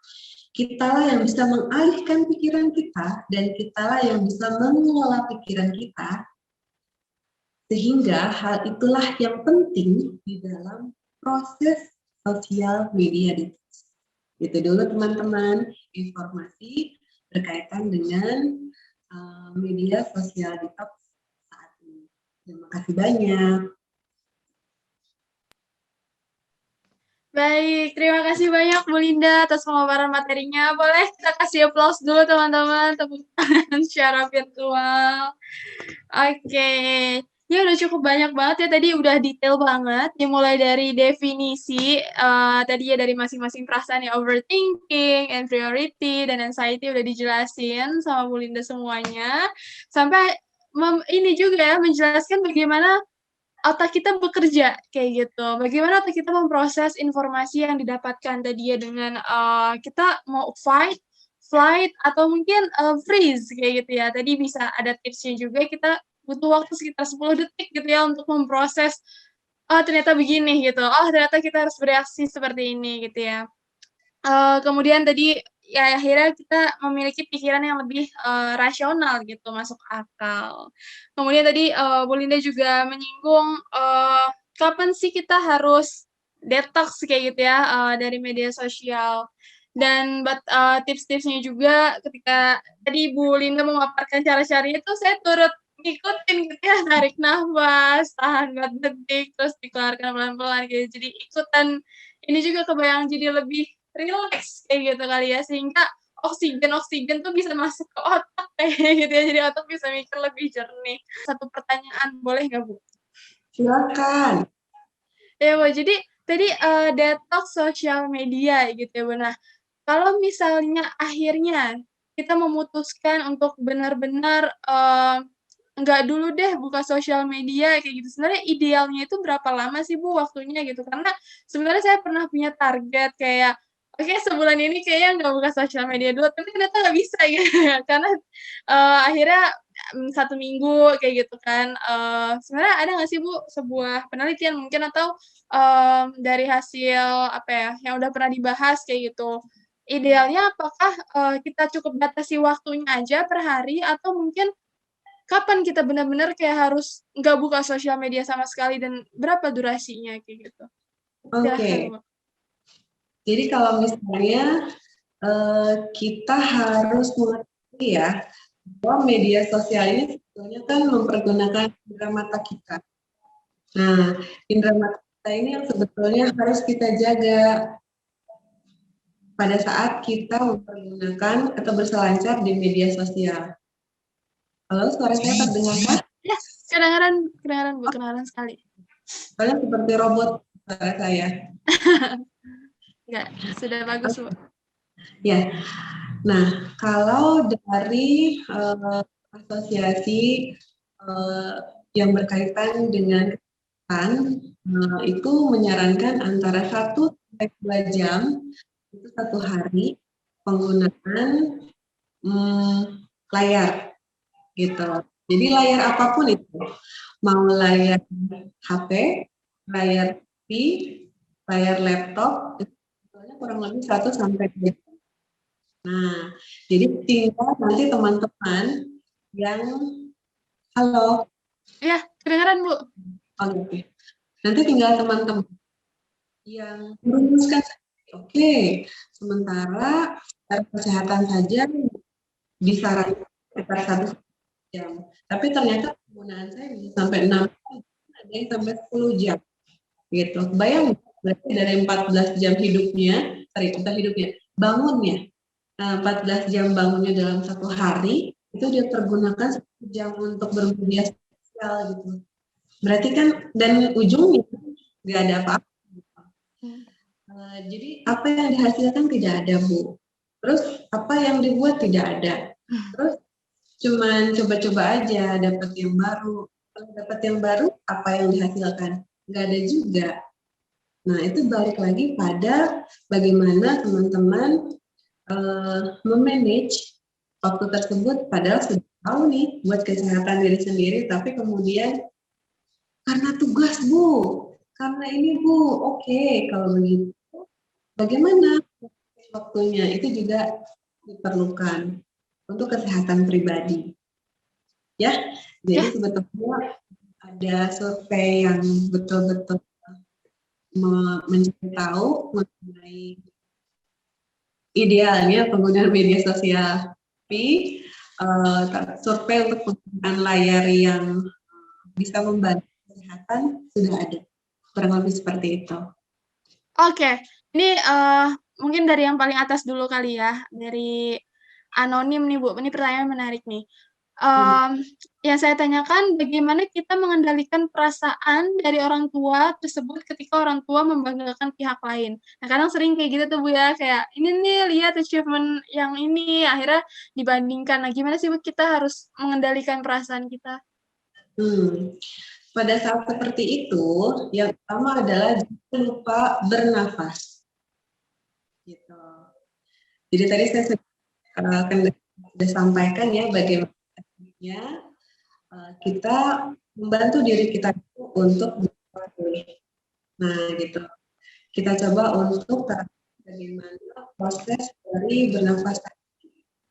A: Kitalah yang bisa mengalihkan pikiran kita dan kitalah yang bisa mengelola pikiran kita. Sehingga hal itulah yang penting di dalam proses sosial media detox. Itu dulu teman-teman informasi berkaitan dengan media sosial detox saat ini. Terima kasih banyak.
B: Baik, terima kasih banyak Bu Linda atas pemaparan materinya. Boleh kita kasih applause dulu teman-teman, tepuk tangan secara virtual. Oke, ya udah cukup banyak banget ya, tadi udah detail banget, dimulai dari definisi, tadi ya dari masing-masing perasaan ya, overthinking, inferiority, dan anxiety udah dijelasin sama Bu Linda semuanya, sampai ini juga ya, menjelaskan bagaimana otak kita bekerja kayak gitu. Bagaimana otak kita memproses informasi yang didapatkan tadi ya dengan kita mau fight, flight, atau mungkin freeze kayak gitu ya. Tadi bisa ada tipsnya juga, kita butuh waktu sekitar 10 detik gitu ya untuk memproses, oh ternyata begini gitu, oh ternyata kita harus bereaksi seperti ini gitu ya. Kemudian tadi ya akhirnya kita memiliki pikiran yang lebih rasional gitu, masuk akal. Kemudian tadi Bu Linda juga menyinggung kapan sih kita harus detox kayak gitu ya dari media sosial. Dan tips-tipsnya juga ketika tadi Bu Linda memaparkan cara-caranya itu saya turut ngikutin gitu ya, tarik nafas, tahan 4 detik, terus dikeluarkan pelan-pelan gitu. Jadi ikutan ini juga kebayang jadi lebih rileks kayak gitu kali ya, sehingga oksigen tuh bisa masuk ke otak kayak gitu ya, jadi otak bisa mikir lebih jernih. Satu pertanyaan boleh nggak Bu?
A: Silakan.
B: Ya Bu, jadi tadi detox sosial media gitu ya Bu. Nah, kalau misalnya akhirnya kita memutuskan untuk benar-benar nggak dulu deh buka sosial media kayak gitu, sebenarnya idealnya itu berapa lama sih Bu waktunya gitu? Karena sebenarnya saya pernah punya target kayak, oke sebulan ini kayaknya nggak buka sosial media dulu, tapi ternyata nggak bisa gitu ya, karena akhirnya 1 minggu kayak gitu kan. Sebenarnya ada nggak sih Bu sebuah penelitian mungkin atau dari hasil apa ya, yang udah pernah dibahas kayak gitu, idealnya apakah kita cukup batasi waktunya aja per hari atau mungkin kapan kita benar-benar kayak harus nggak buka sosial media sama sekali dan berapa durasinya kayak gitu? Silahkan,
A: Oke.
B: Bu.
A: Jadi kalau misalnya kita harus mengerti ya bahwa media sosial ini sebetulnya kan mempergunakan indera mata kita. Nah, indera mata kita ini yang sebetulnya harus kita jaga pada saat kita mempergunakan atau berselancar di media sosial. Halo, suara saya terdengar kah?
B: Ya, kedengaran Bu, kedengaran sekali.
A: Soalnya seperti robot suara saya.
B: Enggak, sudah bagus Bu.
A: Ya, nah kalau dari asosiasi yang berkaitan dengan itu menyarankan antara 1 sampai 2 jam itu 1 hari penggunaan layar gitu. Jadi layar apapun itu, mau layar HP, layar TV, layar laptop, itu kurang lebih 1 sampai 2 jam. Nah, jadi tinggal nanti teman-teman yang halo.
B: Iya, kedengaran Bu.
A: Oke. Nanti tinggal teman-teman yang merumuskan, oke, sementara secara kesehatan saja disarankan sekitar 1 jam. Tapi ternyata penggunaan saya bisa sampai 6 jam, ada yang sampai 10 jam. Gitu. Bayang berarti dari 14 jam hidupnya, bangunnya. 14 jam bangunnya dalam satu hari, itu dia pergunakan 1 jam untuk bermedia sosial gitu. Berarti kan, dan ujungnya nggak ada apa-apa. Jadi apa yang dihasilkan tidak ada, Bu. Terus apa yang dibuat tidak ada. Terus cuman coba-coba aja dapat yang baru. Kalau dapat yang baru, apa yang dihasilkan? Nggak ada juga. Nah, itu balik lagi pada bagaimana teman-teman memanage waktu tersebut, padahal sudah tahu nih buat kesehatan diri sendiri, tapi kemudian karena tugas, Bu, karena ini, Bu, oke, kalau begitu bagaimana waktunya, itu juga diperlukan untuk kesehatan pribadi. Ya, jadi sebetulnya ada survei yang betul-betul mencari tahu mengenai idealnya penggunaan media sosial. Tapi survei untuk penggunaan layar yang bisa membantu kesehatan sudah ada. Kurang lebih seperti itu.
B: Oke, ini mungkin dari yang paling atas dulu kali ya, dari anonim nih Bu, ini pertanyaan menarik nih. Yang saya tanyakan, bagaimana kita mengendalikan perasaan dari orang tua tersebut ketika orang tua membanggakan pihak lain. Nah, kadang sering kayak gitu tuh Bu ya, kayak ini nih lihat achievement yang ini, akhirnya dibandingkan. Nah, gimana sih Bu kita harus mengendalikan perasaan kita?
A: Pada saat seperti itu, yang pertama adalah jangan lupa bernafas. Gitu. Jadi tadi saya sudah sampaikan ya bagaimana kita membantu diri kita untuk berpikir. Nah, gitu. Kita coba untuk bagaimana proses dari bernafas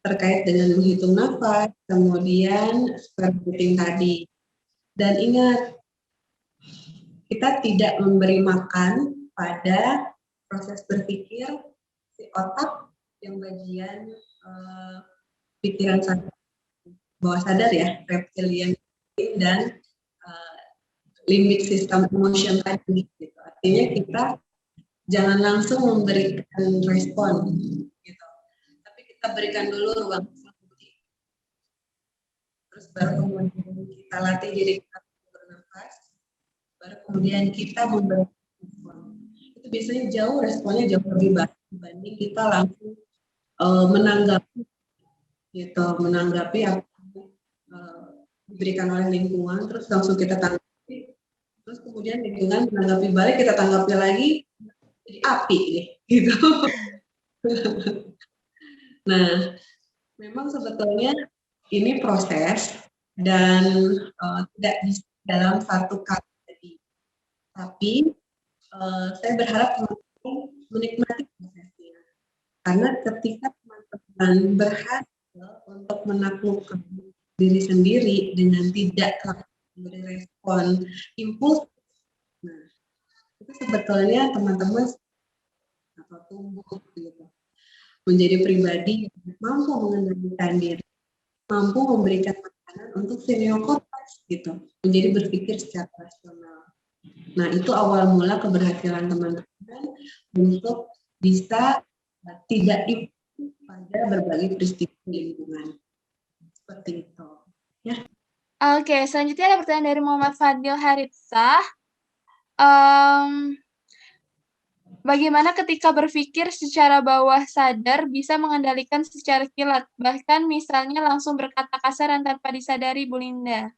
A: terkait dengan menghitung nafas, kemudian breathing tadi. Dan ingat, kita tidak memberi makan pada proses berpikir si otak yang bagian pikiran sadar, bawah sadar ya, reptilian dan limbic system emotion tadi. Gitu. Artinya kita jangan langsung memberikan respon, gitu. Tapi kita berikan dulu ruang sendiri. Terus baru kemudian kita latih diri kita bernafas, baru kemudian kita memberikan respon. Itu biasanya responnya jauh lebih baik dibanding kita langsung menanggapi, gitu, menanggapi apa yang diberikan oleh lingkungan, terus langsung kita tanggapi, terus kemudian lingkungan menanggapi balik, kita tanggapi lagi, jadi api nih, gitu. Nah, memang sebetulnya ini proses dan tidak bisa dalam satu kali. Tapi saya berharap teman-teman menikmati prosesnya. Karena ketika teman-teman berhasil untuk menaklukkan diri sendiri dengan tidak memberi respon impuls, nah itu sebetulnya teman-teman atau tumbuh gitu, menjadi pribadi yang mampu mengendalikan diri, mampu memberikan makanan untuk si neokortex gitu, menjadi berpikir secara rasional. Nah, itu awal mula keberhasilan teman-teman untuk bisa tidak ikut pada berbagai peristiwa di lingkungan. Seperti itu. Ya.
B: Oke, selanjutnya ada pertanyaan dari Muhammad Fadil Haritsah. Bagaimana ketika berpikir secara bawah sadar bisa mengendalikan secara kilat, bahkan misalnya langsung berkata kasar dan tanpa disadari, Bu Linda?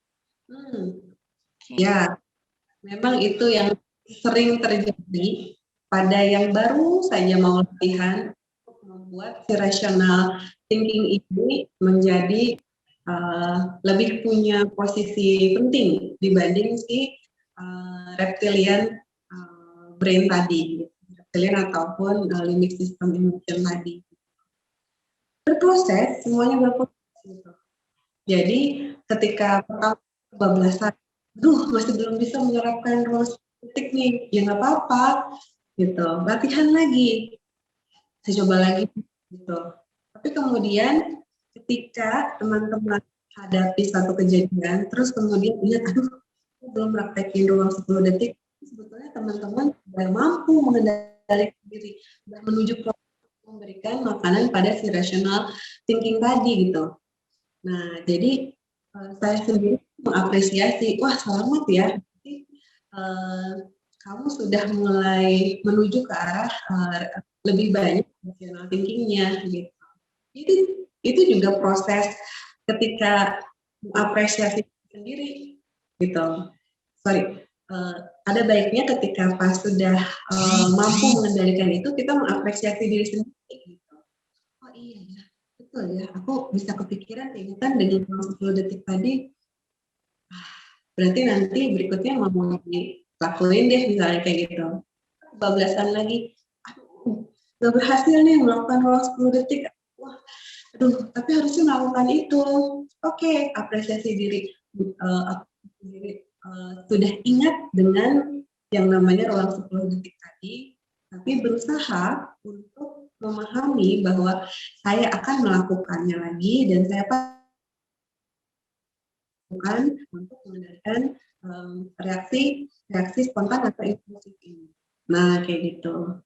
A: Ya, memang itu yang sering terjadi pada yang baru saja mau latihan untuk membuat si rational thinking ini menjadi lebih punya posisi penting dibanding si reptilian brain tadi, reptilian ataupun limbic system emotion tadi. Berproses, semuanya berproses gitu. Jadi ketika pertama kebablasan, masih belum bisa menerapkan rules kritik nih, ya nggak apa-apa, gitu. Latihan lagi, saya coba lagi, gitu. Tapi kemudian ketika teman-teman hadapi satu kejadian, terus kemudian ingat, belum praktekin ruang 10 detik, sebetulnya teman-teman sudah mampu mengendalikan diri, sudah menuju memberikan makanan pada si rational thinking tadi gitu. Nah, jadi saya sendiri mengapresiasi, wah selamat ya, kamu sudah mulai menuju ke arah lebih banyak rational thinking-nya gitu. Itu juga proses ketika mengapresiasi sendiri gitu. Sorry, ada baiknya ketika pas sudah mampu mengendalikan itu, kita mengapresiasi diri sendiri gitu. Oh iya ya, betul ya, aku bisa kepikiran kayak gitu kan dengan 10 detik tadi, berarti nanti berikutnya mau dilakuin deh misalnya kayak gitu. Bablasan lagi, aduh, gak berhasil nih melakukan ruang 10 detik. Wah, aduh, tapi harusnya melakukan itu. Oke, apresiasi diri. Sudah ingat dengan yang namanya ruang 10 detik tadi, tapi berusaha untuk memahami bahwa saya akan melakukannya lagi dan saya akan untuk mengendalikan reaksi spontan atau impulsif ini. Nah, kayak gitu.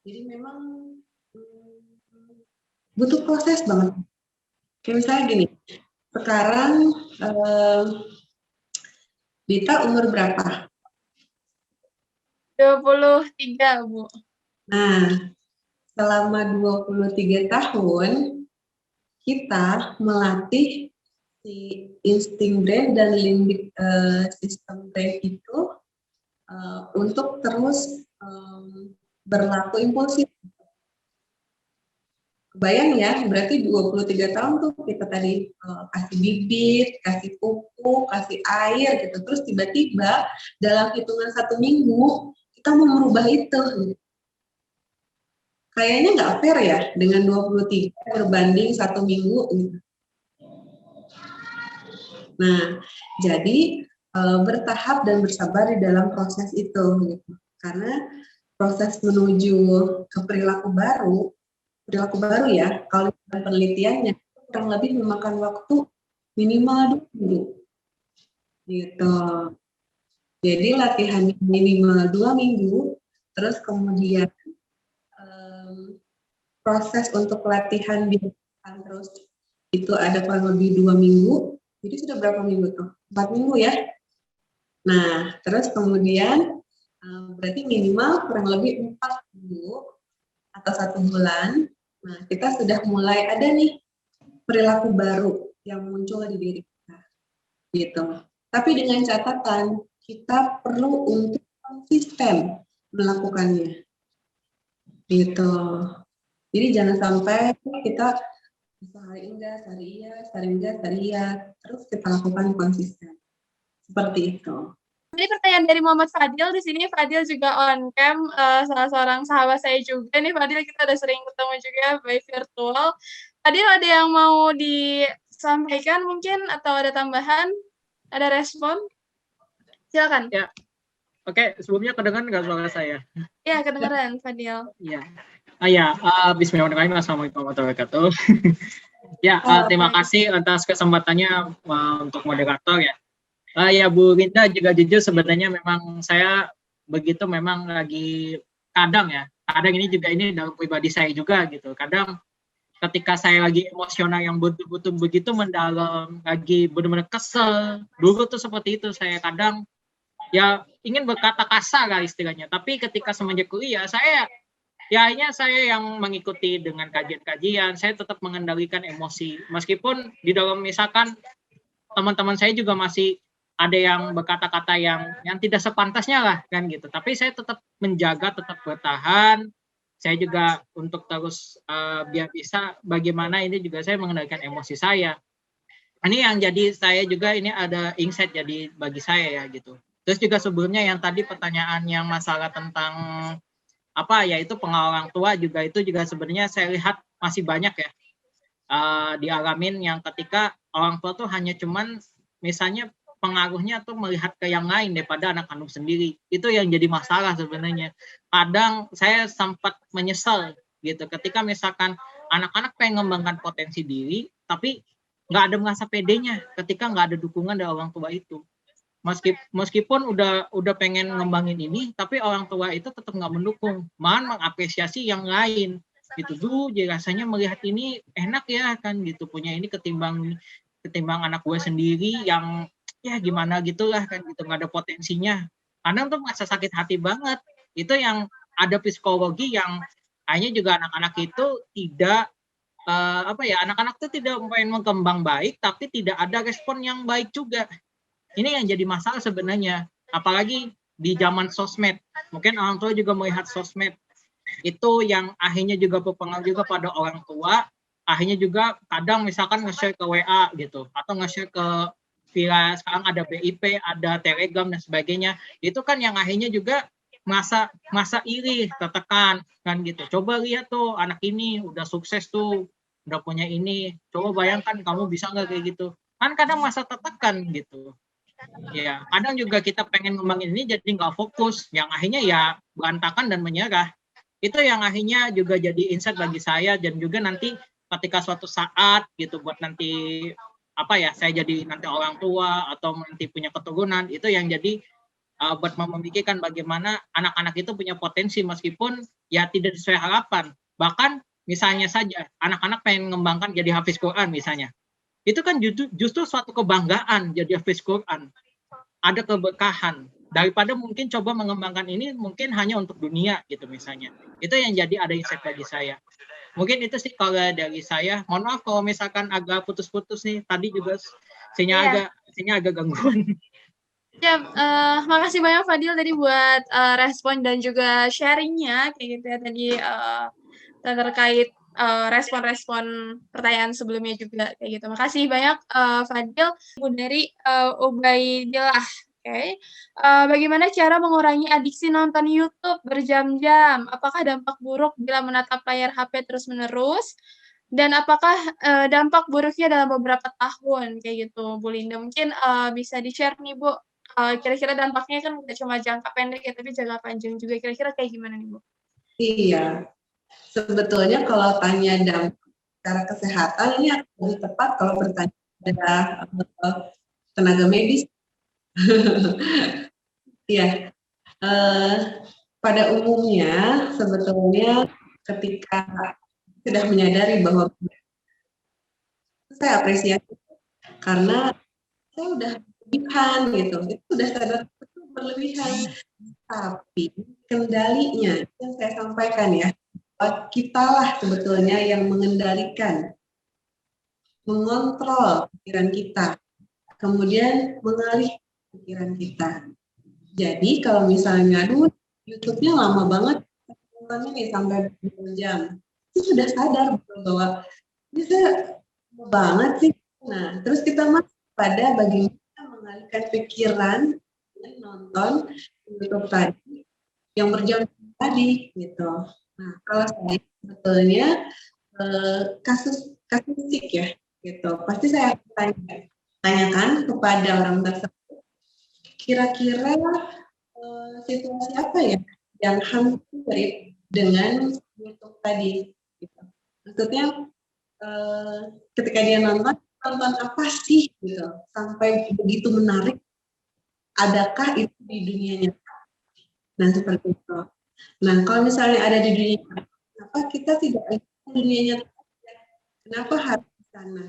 A: Jadi memang butuh proses banget. Kayak misalnya gini, sekarang Dita umur berapa?
B: 23, Bu.
A: Nah, selama 23 tahun, kita melatih si insting brain dan limbic system brain itu untuk terus berlaku impulsif. Kebayang ya, berarti 23 tahun tuh kita tadi kasih bibit, kasih pupuk, kasih air gitu. Terus tiba-tiba dalam hitungan 1 minggu, kita mau merubah itu. Kayaknya nggak fair ya dengan 23 berbanding 1 minggu. Nah, jadi bertahap dan bersabar di dalam proses itu. Gitu. Karena proses menuju ke perilaku baru ya, kalau penelitiannya kurang lebih memakan waktu minimal 2 minggu. Gitu. Jadi latihan minimal 2 minggu, terus kemudian proses untuk latihan dilakukan terus itu ada kurang lebih 2 minggu. Jadi sudah berapa minggu tuh? 4 minggu ya. Nah, terus kemudian berarti minimal kurang lebih 4 minggu atau 1 bulan. Nah, kita sudah mulai ada nih perilaku baru yang muncul di diri kita. Gitu. Tapi dengan catatan kita perlu untuk konsisten melakukannya. Gitu. Jadi jangan sampai kita sehari enggak, sehari iya, sehari enggak, sehari iya, terus kita lakukan konsisten. Seperti itu.
B: Ini pertanyaan dari Muhammad Fadil di sini. Fadil juga on cam, salah seorang sahabat saya juga nih. Fadil, kita udah sering ketemu juga by virtual. Fadil, ada yang mau disampaikan mungkin atau ada tambahan? Ada respon? Silakan.
C: Ya, oke. Sebelumnya kedengaran nggak suara saya?
B: Iya, kedengaran, Fadil.
C: Iya. Bismillahirrahmanirrahim. Assalamualaikum warahmatullahi wabarakatuh. Ya, terima kasih atas kesempatannya untuk moderator ya. Ya Bu Linda juga jujur sebenarnya memang saya begitu memang lagi kadang ini juga ini dalam pribadi saya juga gitu. Kadang ketika saya lagi emosional yang betul-betul begitu mendalam, lagi benar-benar kesel, dulu tuh seperti itu saya kadang ya ingin berkata kasar lah istilahnya. Tapi ketika semenjak kuliah akhirnya saya yang mengikuti dengan kajian-kajian, saya tetap mengendalikan emosi. Meskipun di dalam misalkan teman-teman saya juga masih ada yang berkata-kata yang tidak sepantasnya lah kan gitu. Tapi saya tetap menjaga, tetap bertahan. Saya juga untuk terus biar bisa bagaimana ini juga saya mengendalikan emosi saya. Ini yang jadi saya juga ini ada insight jadi bagi saya ya gitu. Terus juga sebelumnya yang tadi pertanyaan yang masalah tentang yaitu pengaruh orang tua juga itu juga sebenarnya saya lihat masih banyak ya dialamin yang ketika orang tua tuh hanya cuman misalnya pengaruhnya tuh melihat ke yang lain daripada anak kandung sendiri. Itu yang jadi masalah sebenarnya. Kadang saya sempat menyesal gitu ketika misalkan anak-anak pengen mengembangkan potensi diri tapi nggak ada merasa pedenya ketika nggak ada dukungan dari orang tua itu. Meskipun udah pengen ngembangin ini, tapi orang tua itu tetap nggak mendukung, malah mengapresiasi yang lain. gitu. Dulu jadi rasanya melihat ini enak ya kan gitu, punya ini ketimbang anak gue sendiri yang ya gimana gitulah kan gitu, nggak ada potensinya. Kadang tuh merasa sakit hati banget. Itu yang ada psikologi yang akhirnya juga anak-anak itu tidak anak-anak itu tidak pengen berkembang baik, tapi tidak ada respon yang baik juga. Ini yang jadi masalah sebenarnya, apalagi di zaman sosmed. Mungkin orang tua juga melihat sosmed itu yang akhirnya juga berpengaruh juga pada orang tua. Akhirnya juga kadang misalkan nge-share ke WA gitu, atau nge-share ke via sekarang ada BIP, ada Telegram dan sebagainya. Itu kan yang akhirnya juga masa iri, tertekan kan gitu. Coba lihat tuh anak ini udah sukses tuh, udah punya ini, coba bayangkan kamu bisa nggak kayak gitu, kan kadang masa tertekan gitu ya. Kadang juga kita pengen ngembangin ini jadi nggak fokus, yang akhirnya ya berantakan dan menyerah. Itu yang akhirnya juga jadi insight bagi saya, dan juga nanti ketika suatu saat gitu buat nanti saya jadi nanti orang tua atau nanti punya keturunan, itu yang jadi buat memikirkan bagaimana anak-anak itu punya potensi meskipun ya tidak sesuai harapan. Bahkan misalnya saja anak-anak pengen mengembangkan jadi hafiz Quran misalnya. Itu kan justru suatu kebanggaan jadi hafiz Quran. Ada keberkahan. Daripada mungkin coba mengembangkan ini mungkin hanya untuk dunia gitu misalnya. Itu yang jadi ada insight bagi saya. Mungkin itu sih kalau dari saya. Mohon maaf kalau misalkan agak putus-putus nih. Tadi juga sinyal agak gangguan.
B: Ya, makasih banyak Fadil tadi buat respon dan juga sharingnya kayak gitu ya tadi terkait respon-respon pertanyaan sebelumnya juga kayak gitu. Makasih banyak Fadil. Dari Ubaidillah. Oke. Bagaimana cara mengurangi adiksi nonton YouTube berjam-jam? Apakah dampak buruk bila menatap layar HP terus-menerus? Dan apakah dampak buruknya dalam beberapa tahun kayak gitu, Bu Linda? Mungkin bisa di-share nih, Bu. Kira-kira dampaknya kan nggak cuma jangka pendek ya, tapi jangka panjang juga. Kira-kira kayak gimana nih, Bu?
A: Iya, sebetulnya kalau tanya dampak secara kesehatan ini lebih tepat kalau bertanya pada tenaga medis. Iya, pada umumnya sebetulnya ketika sudah menyadari bahwa saya apresiasi karena saya udah berlebihan gitu, itu sudah sadar itu berlebihan, tapi kendalinya yang saya sampaikan ya, kitalah sebetulnya yang mengendalikan, mengontrol pikiran kita, kemudian mengalih pikiran kita. Jadi kalau misalnya, aduh YouTube-nya lama banget, nontonnya nih sampai berjam, itu sudah sadar bahwa bisa banget sih. Nah, terus kita masuk pada bagaimana mengalihkan pikiran dengan nonton YouTube tadi yang berjam tadi gitu. Nah, kalau saya sebetulnya kasus fisik ya gitu, pasti saya tanyakan kepada orang tersebut kira-kira situasi apa ya yang hampir mirip dengan YouTube tadi gitu. Maksudnya ketika dia nonton apa sih gitu sampai begitu menarik, adakah itu di dunia nyata? Nah seperti itu. Nah kalau misalnya ada di dunia nyata, kenapa kita tidak di dunia nyata? Kenapa harus di sana?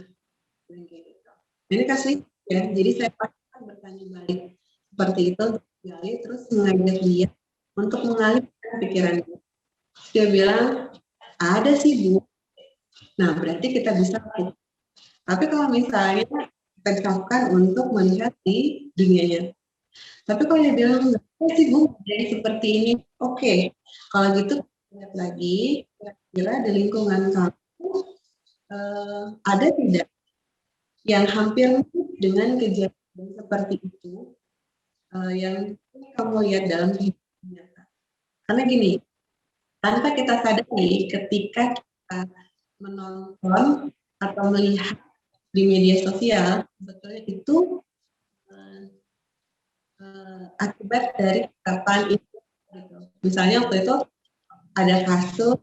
A: Gitu. Ini kasih ya, jadi saya pasti bertanya balik seperti itu, terus mengajak dia untuk mengalihkan pikirannya. Dia bilang ada sih Bu. Nah berarti kita bisa. Tapi kalau misalnya kita disatukan untuk melihat di dunianya. Tapi kalau dia bilang enggak sih Bu, jadi seperti ini. Oke, kalau gitu lihat lagi kira-kira di lingkungan kamu ada tidak yang hampir dengan kejadian seperti itu yang kamu lihat dalam kehidupan nyata. Karena gini, tanpa kita sadari ketika kita menonton atau melihat di media sosial, sebetulnya itu akibat dari kapan itu. Gitu. Misalnya waktu itu ada kasus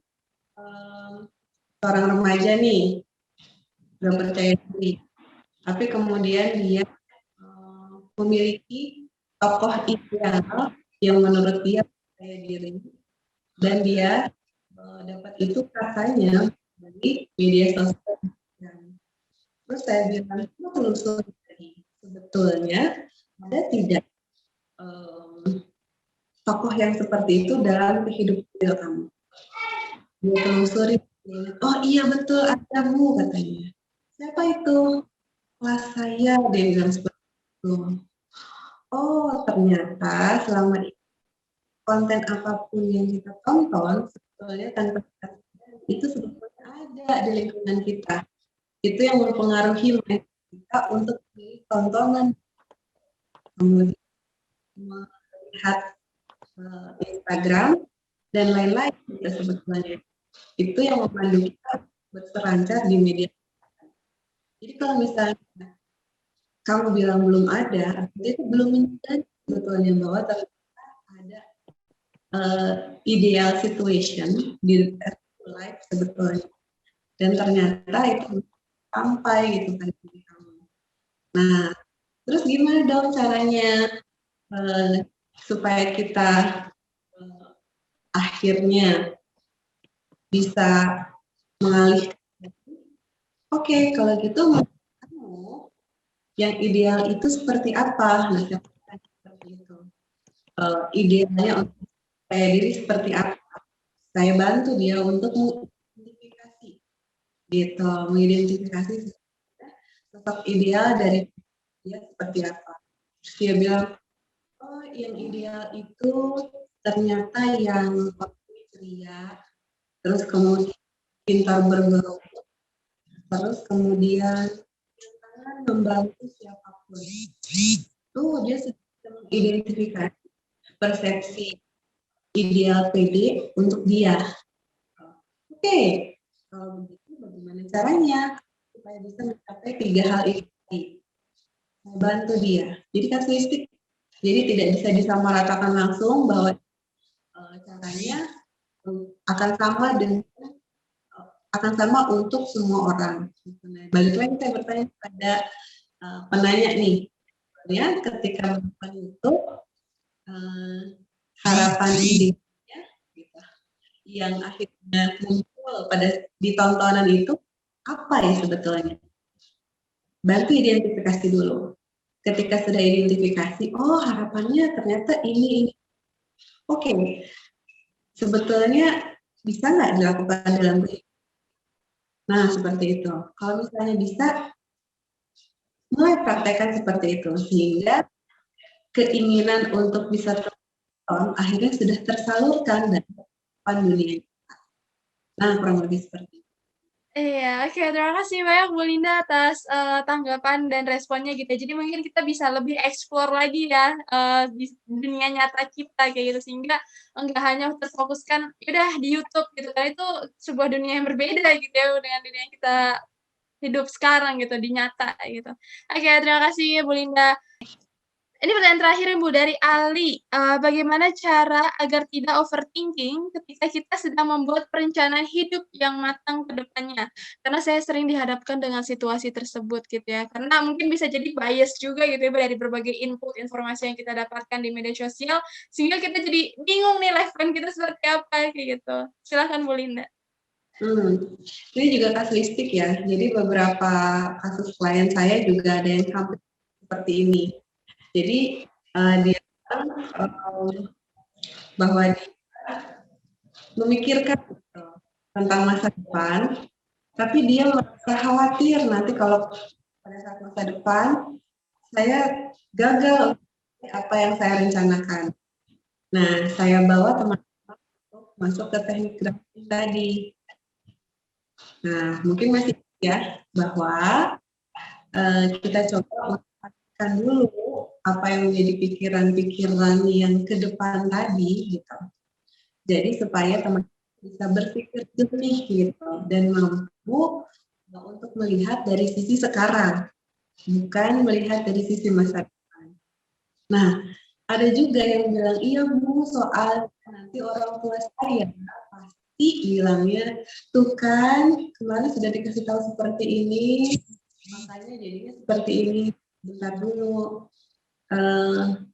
A: seorang remaja nih, nggak percaya diri, tapi kemudian dia memiliki tokoh ideal yang menurut dia percaya diri, dan dia dapat itu katanya dari media sosial. Terus saya bilang, kamu telusuri tadi, sebetulnya ada tidak tokoh yang seperti itu dalam kehidupan real kamu? Dia telusuri, oh iya betul ada Bu katanya. Siapa itu? Kelas saya, dia bilang seperti itu. Oh ternyata selama ini konten apapun yang kita tonton sebetulnya tanpa kita sadari, itu sebetulnya ada di lingkungan kita. Itu yang mempengaruhi mindset kita untuk memilih tontonan, kemudian melihat Instagram dan lain-lain gitu sebetulnya. Itu yang memandu kita berselancar di media. Jadi kalau misalnya kamu bilang belum ada, artinya itu belum menyadari sebetulnya bahwa ternyata ada ideal situation di life sebetulnya. Dan ternyata itu sampai gitu kan di kamu. Nah, terus gimana dong caranya supaya kita akhirnya bisa mengalihkan? Oke, kalau gitu kamu yang ideal itu seperti apa? Nah, seperti itu. Idealnya untuk saya diri seperti apa? Saya bantu dia untuk mengidentifikasi, gitu, mengidentifikasi sosok ideal dari dia seperti apa. Terus dia bilang, oh yang ideal itu ternyata yang ceria, terus kemudian pintar bergaul, terus kemudian membantu siapapun. Tuh dia sudah mengidentifikasi persepsi ideal PD untuk dia. Oke, kalau begitu bagaimana caranya supaya bisa mencapai 3 hal ini? Membantu dia. Jadi kasuistik. Jadi tidak bisa disamaratakan langsung bahwa caranya akan sama untuk semua orang. Balik lagi saya bertanya kepada penanya nih, ya ketika menonton YouTube harapan idenya gitu, yang akhirnya muncul pada ditontonan itu apa ya sebetulnya? Bantu identifikasi dulu. Ketika sudah identifikasi, oh harapannya ternyata ini. Oke, sebetulnya bisa nggak dilakukan dalam kehidupan? Nah, seperti itu. Kalau misalnya bisa, mulai praktekkan seperti itu. Sehingga keinginan untuk bisa tonton akhirnya sudah tersalurkan dari depan dunia. Nah, kurang lebih seperti itu.
B: Iya, oke, terima kasih banyak Bu Linda atas tanggapan dan responnya gitu. Jadi mungkin kita bisa lebih explore lagi ya di dunia nyata kita kayak gitu sehingga enggak hanya terfokuskan udah di YouTube gitu kan itu sebuah dunia yang berbeda gitu ya dengan dunia yang kita hidup sekarang gitu di nyata gitu. Oke, terima kasih Bu Linda. Ini pertanyaan terakhir Bu dari Ali. Bagaimana cara agar tidak overthinking ketika kita sedang membuat perencanaan hidup yang matang ke depannya? Karena saya sering dihadapkan dengan situasi tersebut gitu ya. Karena mungkin bisa jadi bias juga gitu ya dari berbagai input informasi yang kita dapatkan di media sosial sehingga kita jadi bingung nih life plan kita seperti apa kayak gitu. Silakan Bu Linda.
A: Ini juga kasuistik ya. Jadi beberapa kasus klien saya juga ada yang sampai seperti ini. Jadi dia bahwa dia memikirkan tentang masa depan, tapi dia merasa khawatir nanti kalau pada saat masa depan saya gagal apa yang saya rencanakan. Nah, saya bawa teman-teman untuk masuk ke teknik grafis tadi. Nah, mungkin masih ya bahwa kita coba memperhatikan dulu apa yang menjadi pikiran-pikiran yang ke depan tadi gitu. Jadi supaya teman-teman bisa berpikir jernih gitu dan mampu untuk melihat dari sisi sekarang, bukan melihat dari sisi masa depan. Nah, ada juga yang bilang, iya Bu, soal nanti orang tua saya pasti bilangnya, tuh kan kemarin sudah dikasih tahu seperti ini, makanya jadinya seperti ini. Bentar dulu,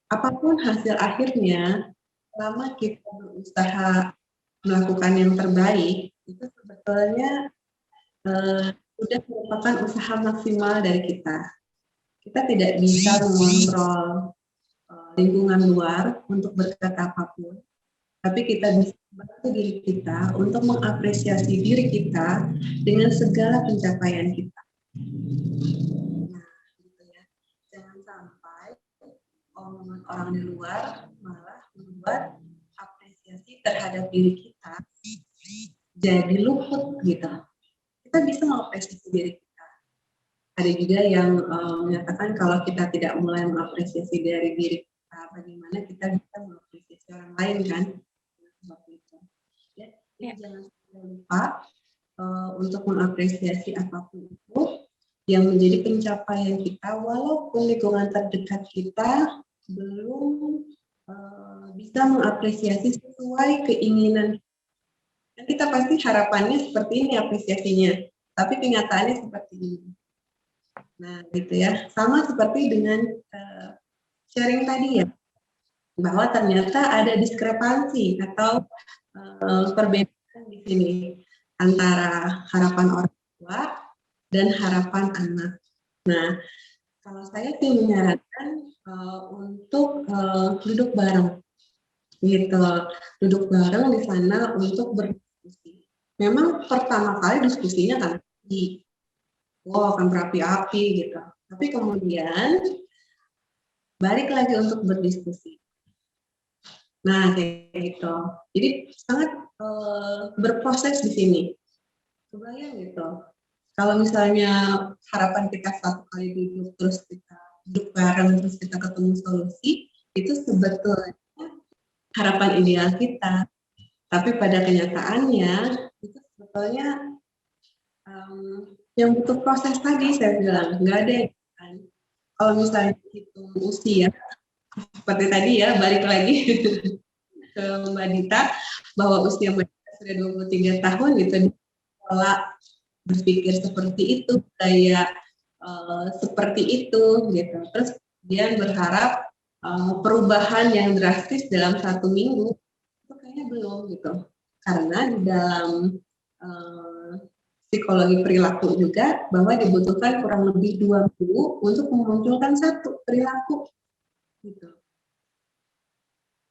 A: apapun hasil akhirnya, selama kita berusaha melakukan yang terbaik, itu sebetulnya sudah merupakan usaha maksimal dari kita. Kita tidak bisa mengontrol lingkungan luar untuk berkata apapun, tapi kita bisa membantu diri kita untuk mengapresiasi diri kita dengan segala pencapaian kita. Nah, gitu ya. Jangan sampai omongan orang di luar malah membuat apresiasi terhadap diri kita jadi luput gitu. Kita bisa mengapresiasi diri kita. Ada juga yang menyatakan kalau kita tidak mulai mengapresiasi dari diri kita, bagaimana kita bisa mengapresiasi orang lain kan? Seperti itu. Ya, jangan sampai lupa untuk mengapresiasi apapun itu yang menjadi pencapaian kita, walaupun lingkungan terdekat kita belum bisa mengapresiasi sesuai keinginan kita. Kita pasti harapannya seperti ini apresiasinya, tapi kenyataannya seperti ini. Nah, gitu ya. Sama seperti dengan sharing tadi ya, bahwa ternyata ada diskrepansi atau perbedaan di sini antara harapan orang tua dan harapan anak. Nah, kalau saya sih menyarankan untuk duduk bareng, gitu, duduk bareng di sana untuk berdiskusi. Memang pertama kali diskusinya kan akan berapi-api gitu. Tapi kemudian balik lagi untuk berdiskusi. Nah, kayak gitu. Jadi sangat berproses di sini. Kebayang gitu. Kalau misalnya harapan kita satu kali duduk, terus kita duduk bareng, terus kita ketemu solusi, itu sebetulnya harapan ideal kita. Tapi pada kenyataannya, itu sebetulnya yang butuh proses tadi saya bilang, nggak ada kan. Kalau misalnya hitung usia, seperti tadi ya, balik lagi ke Mbak Dita, bahwa usia Mbak Dita sudah 23 tahun gitu, pola berpikir seperti itu, kayak seperti itu gitu. Terus dia berharap perubahan yang drastis dalam 1 minggu, itu kayaknya belum gitu. Karena di dalam psikologi perilaku juga bahwa dibutuhkan kurang lebih 2 minggu untuk memunculkan satu perilaku gitu.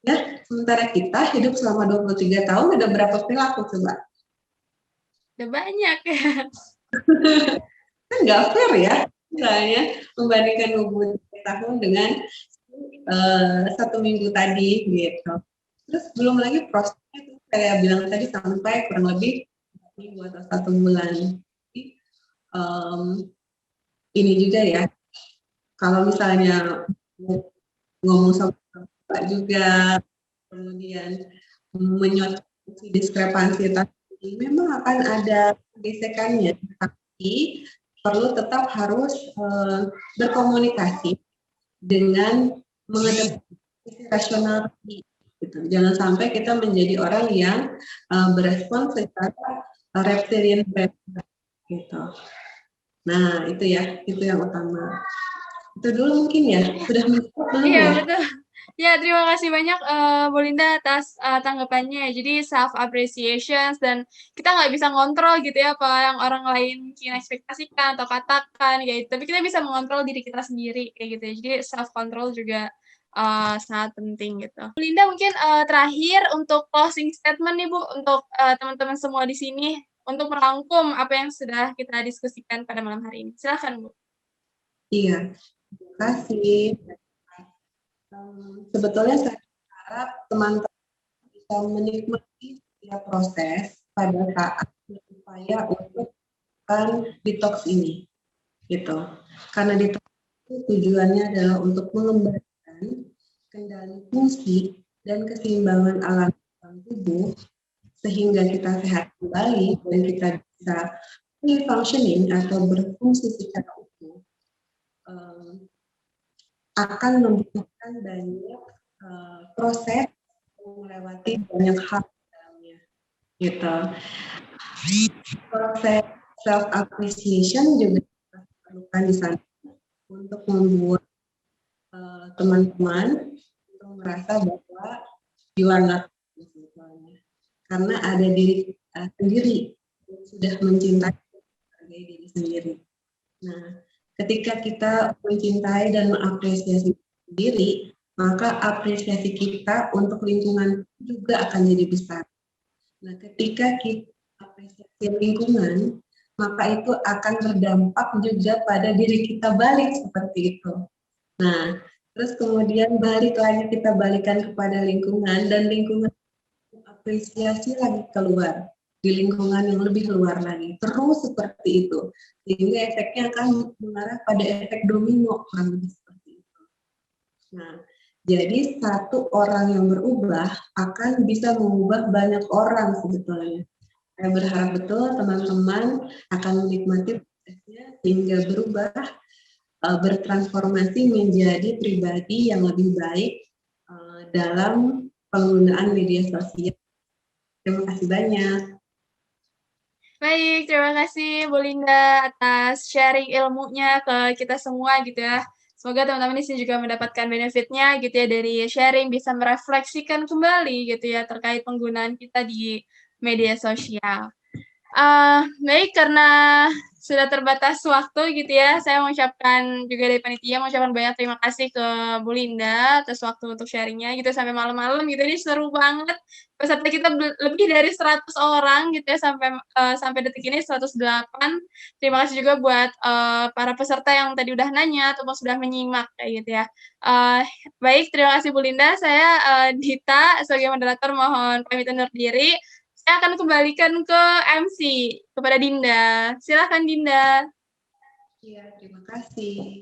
A: Ya, sementara kita hidup selama 23 tahun udah berapa perilaku coba?
B: Udah banyak ya.
A: Kan nggak fair ya, misalnya membandingkan 23 tahun dengan 1 minggu tadi gitu. Terus belum lagi prosesnya itu saya bilang tadi sampai kurang lebih 1 minggu atau 1 bulan. Jadi, ini juga ya, kalau misalnya ngomong sama Pak juga, kemudian menyotasi diskrepansi tadi, memang akan ada gesekannya, tapi perlu tetap harus berkomunikasi dengan mengedepankan rasional gitu. Jangan sampai kita menjadi orang yang berespon secara reptilian gitu. Nah, itu ya, itu yang utama. Itu dulu mungkin ya, sudah mencukup belum
B: Iya,
A: ya?
B: betul. Ya, terima kasih banyak Bu Linda atas tanggapannya. Jadi self appreciation dan kita nggak bisa ngontrol gitu ya apa yang orang lain mungkin ekspektasikan atau katakan kayak gitu. Tapi kita bisa mengontrol diri kita sendiri kayak gitu ya. Jadi self control juga sangat penting gitu. Bu Linda mungkin terakhir untuk closing statement nih Bu untuk teman-teman semua di sini untuk merangkum apa yang sudah kita diskusikan pada malam hari ini. Silakan Bu.
A: Iya, terima kasih. Sebetulnya saya harap teman-teman bisa menikmati setiap proses pada saat berupaya untuk melakukan detox ini, gitu. Karena detox itu tujuannya adalah untuk mengembalikan kendali fungsi dan keseimbangan alam tubuh sehingga kita sehat kembali dan kita bisa fully functioning atau berfungsi secara utuh. Akan membutuhkan banyak proses melewati banyak hal dalamnya, gitu. Proses self appreciation juga diperlukan di sana untuk membuat teman-teman untuk merasa bahwa you are not sebetulnya. karena ada diri kita sendiri yang sudah mencintai sebagai diri sendiri. Nah, ketika kita mencintai dan mengapresiasi diri, maka apresiasi kita untuk lingkungan juga akan jadi besar. Nah, ketika kita apresiasi lingkungan, maka itu akan berdampak juga pada diri kita balik seperti itu. Nah, terus kemudian balik lagi kita balikan kepada lingkungan dan lingkungan apresiasi lagi keluar di lingkungan yang lebih luar lagi. Terus seperti itu. Sehingga efeknya akan mengarah pada efek domino kurang lebih seperti itu. Nah, jadi satu orang yang berubah akan bisa mengubah banyak orang sebetulnya. Saya berharap betul teman-teman akan menikmati prosesnya sehingga berubah, bertransformasi menjadi pribadi yang lebih baik dalam penggunaan media sosial. Terima kasih banyak.
B: Baik, terima kasih Bu Linda atas sharing ilmunya ke kita semua gitu ya. Semoga teman-teman di sini juga mendapatkan benefitnya gitu ya dari sharing, bisa merefleksikan kembali gitu ya terkait penggunaan kita di media sosial. Baik, karena sudah terbatas waktu gitu ya, saya mengucapkan juga dari panitia mengucapkan banyak terima kasih ke Bu Linda atas waktu untuk sharingnya gitu sampai malam-malam gitu. Ini seru banget. Peserta kita lebih dari 100 orang gitu ya sampai detik ini 108. Terima kasih juga buat para peserta yang tadi udah nanya ataupun sudah menyimak kayak gitu ya. Baik, terima kasih Bu Linda. Saya Dita sebagai moderator mohon pamit undur diri. Saya akan kembalikan ke MC, kepada Dinda. Silakan Dinda.
A: Iya, terima kasih.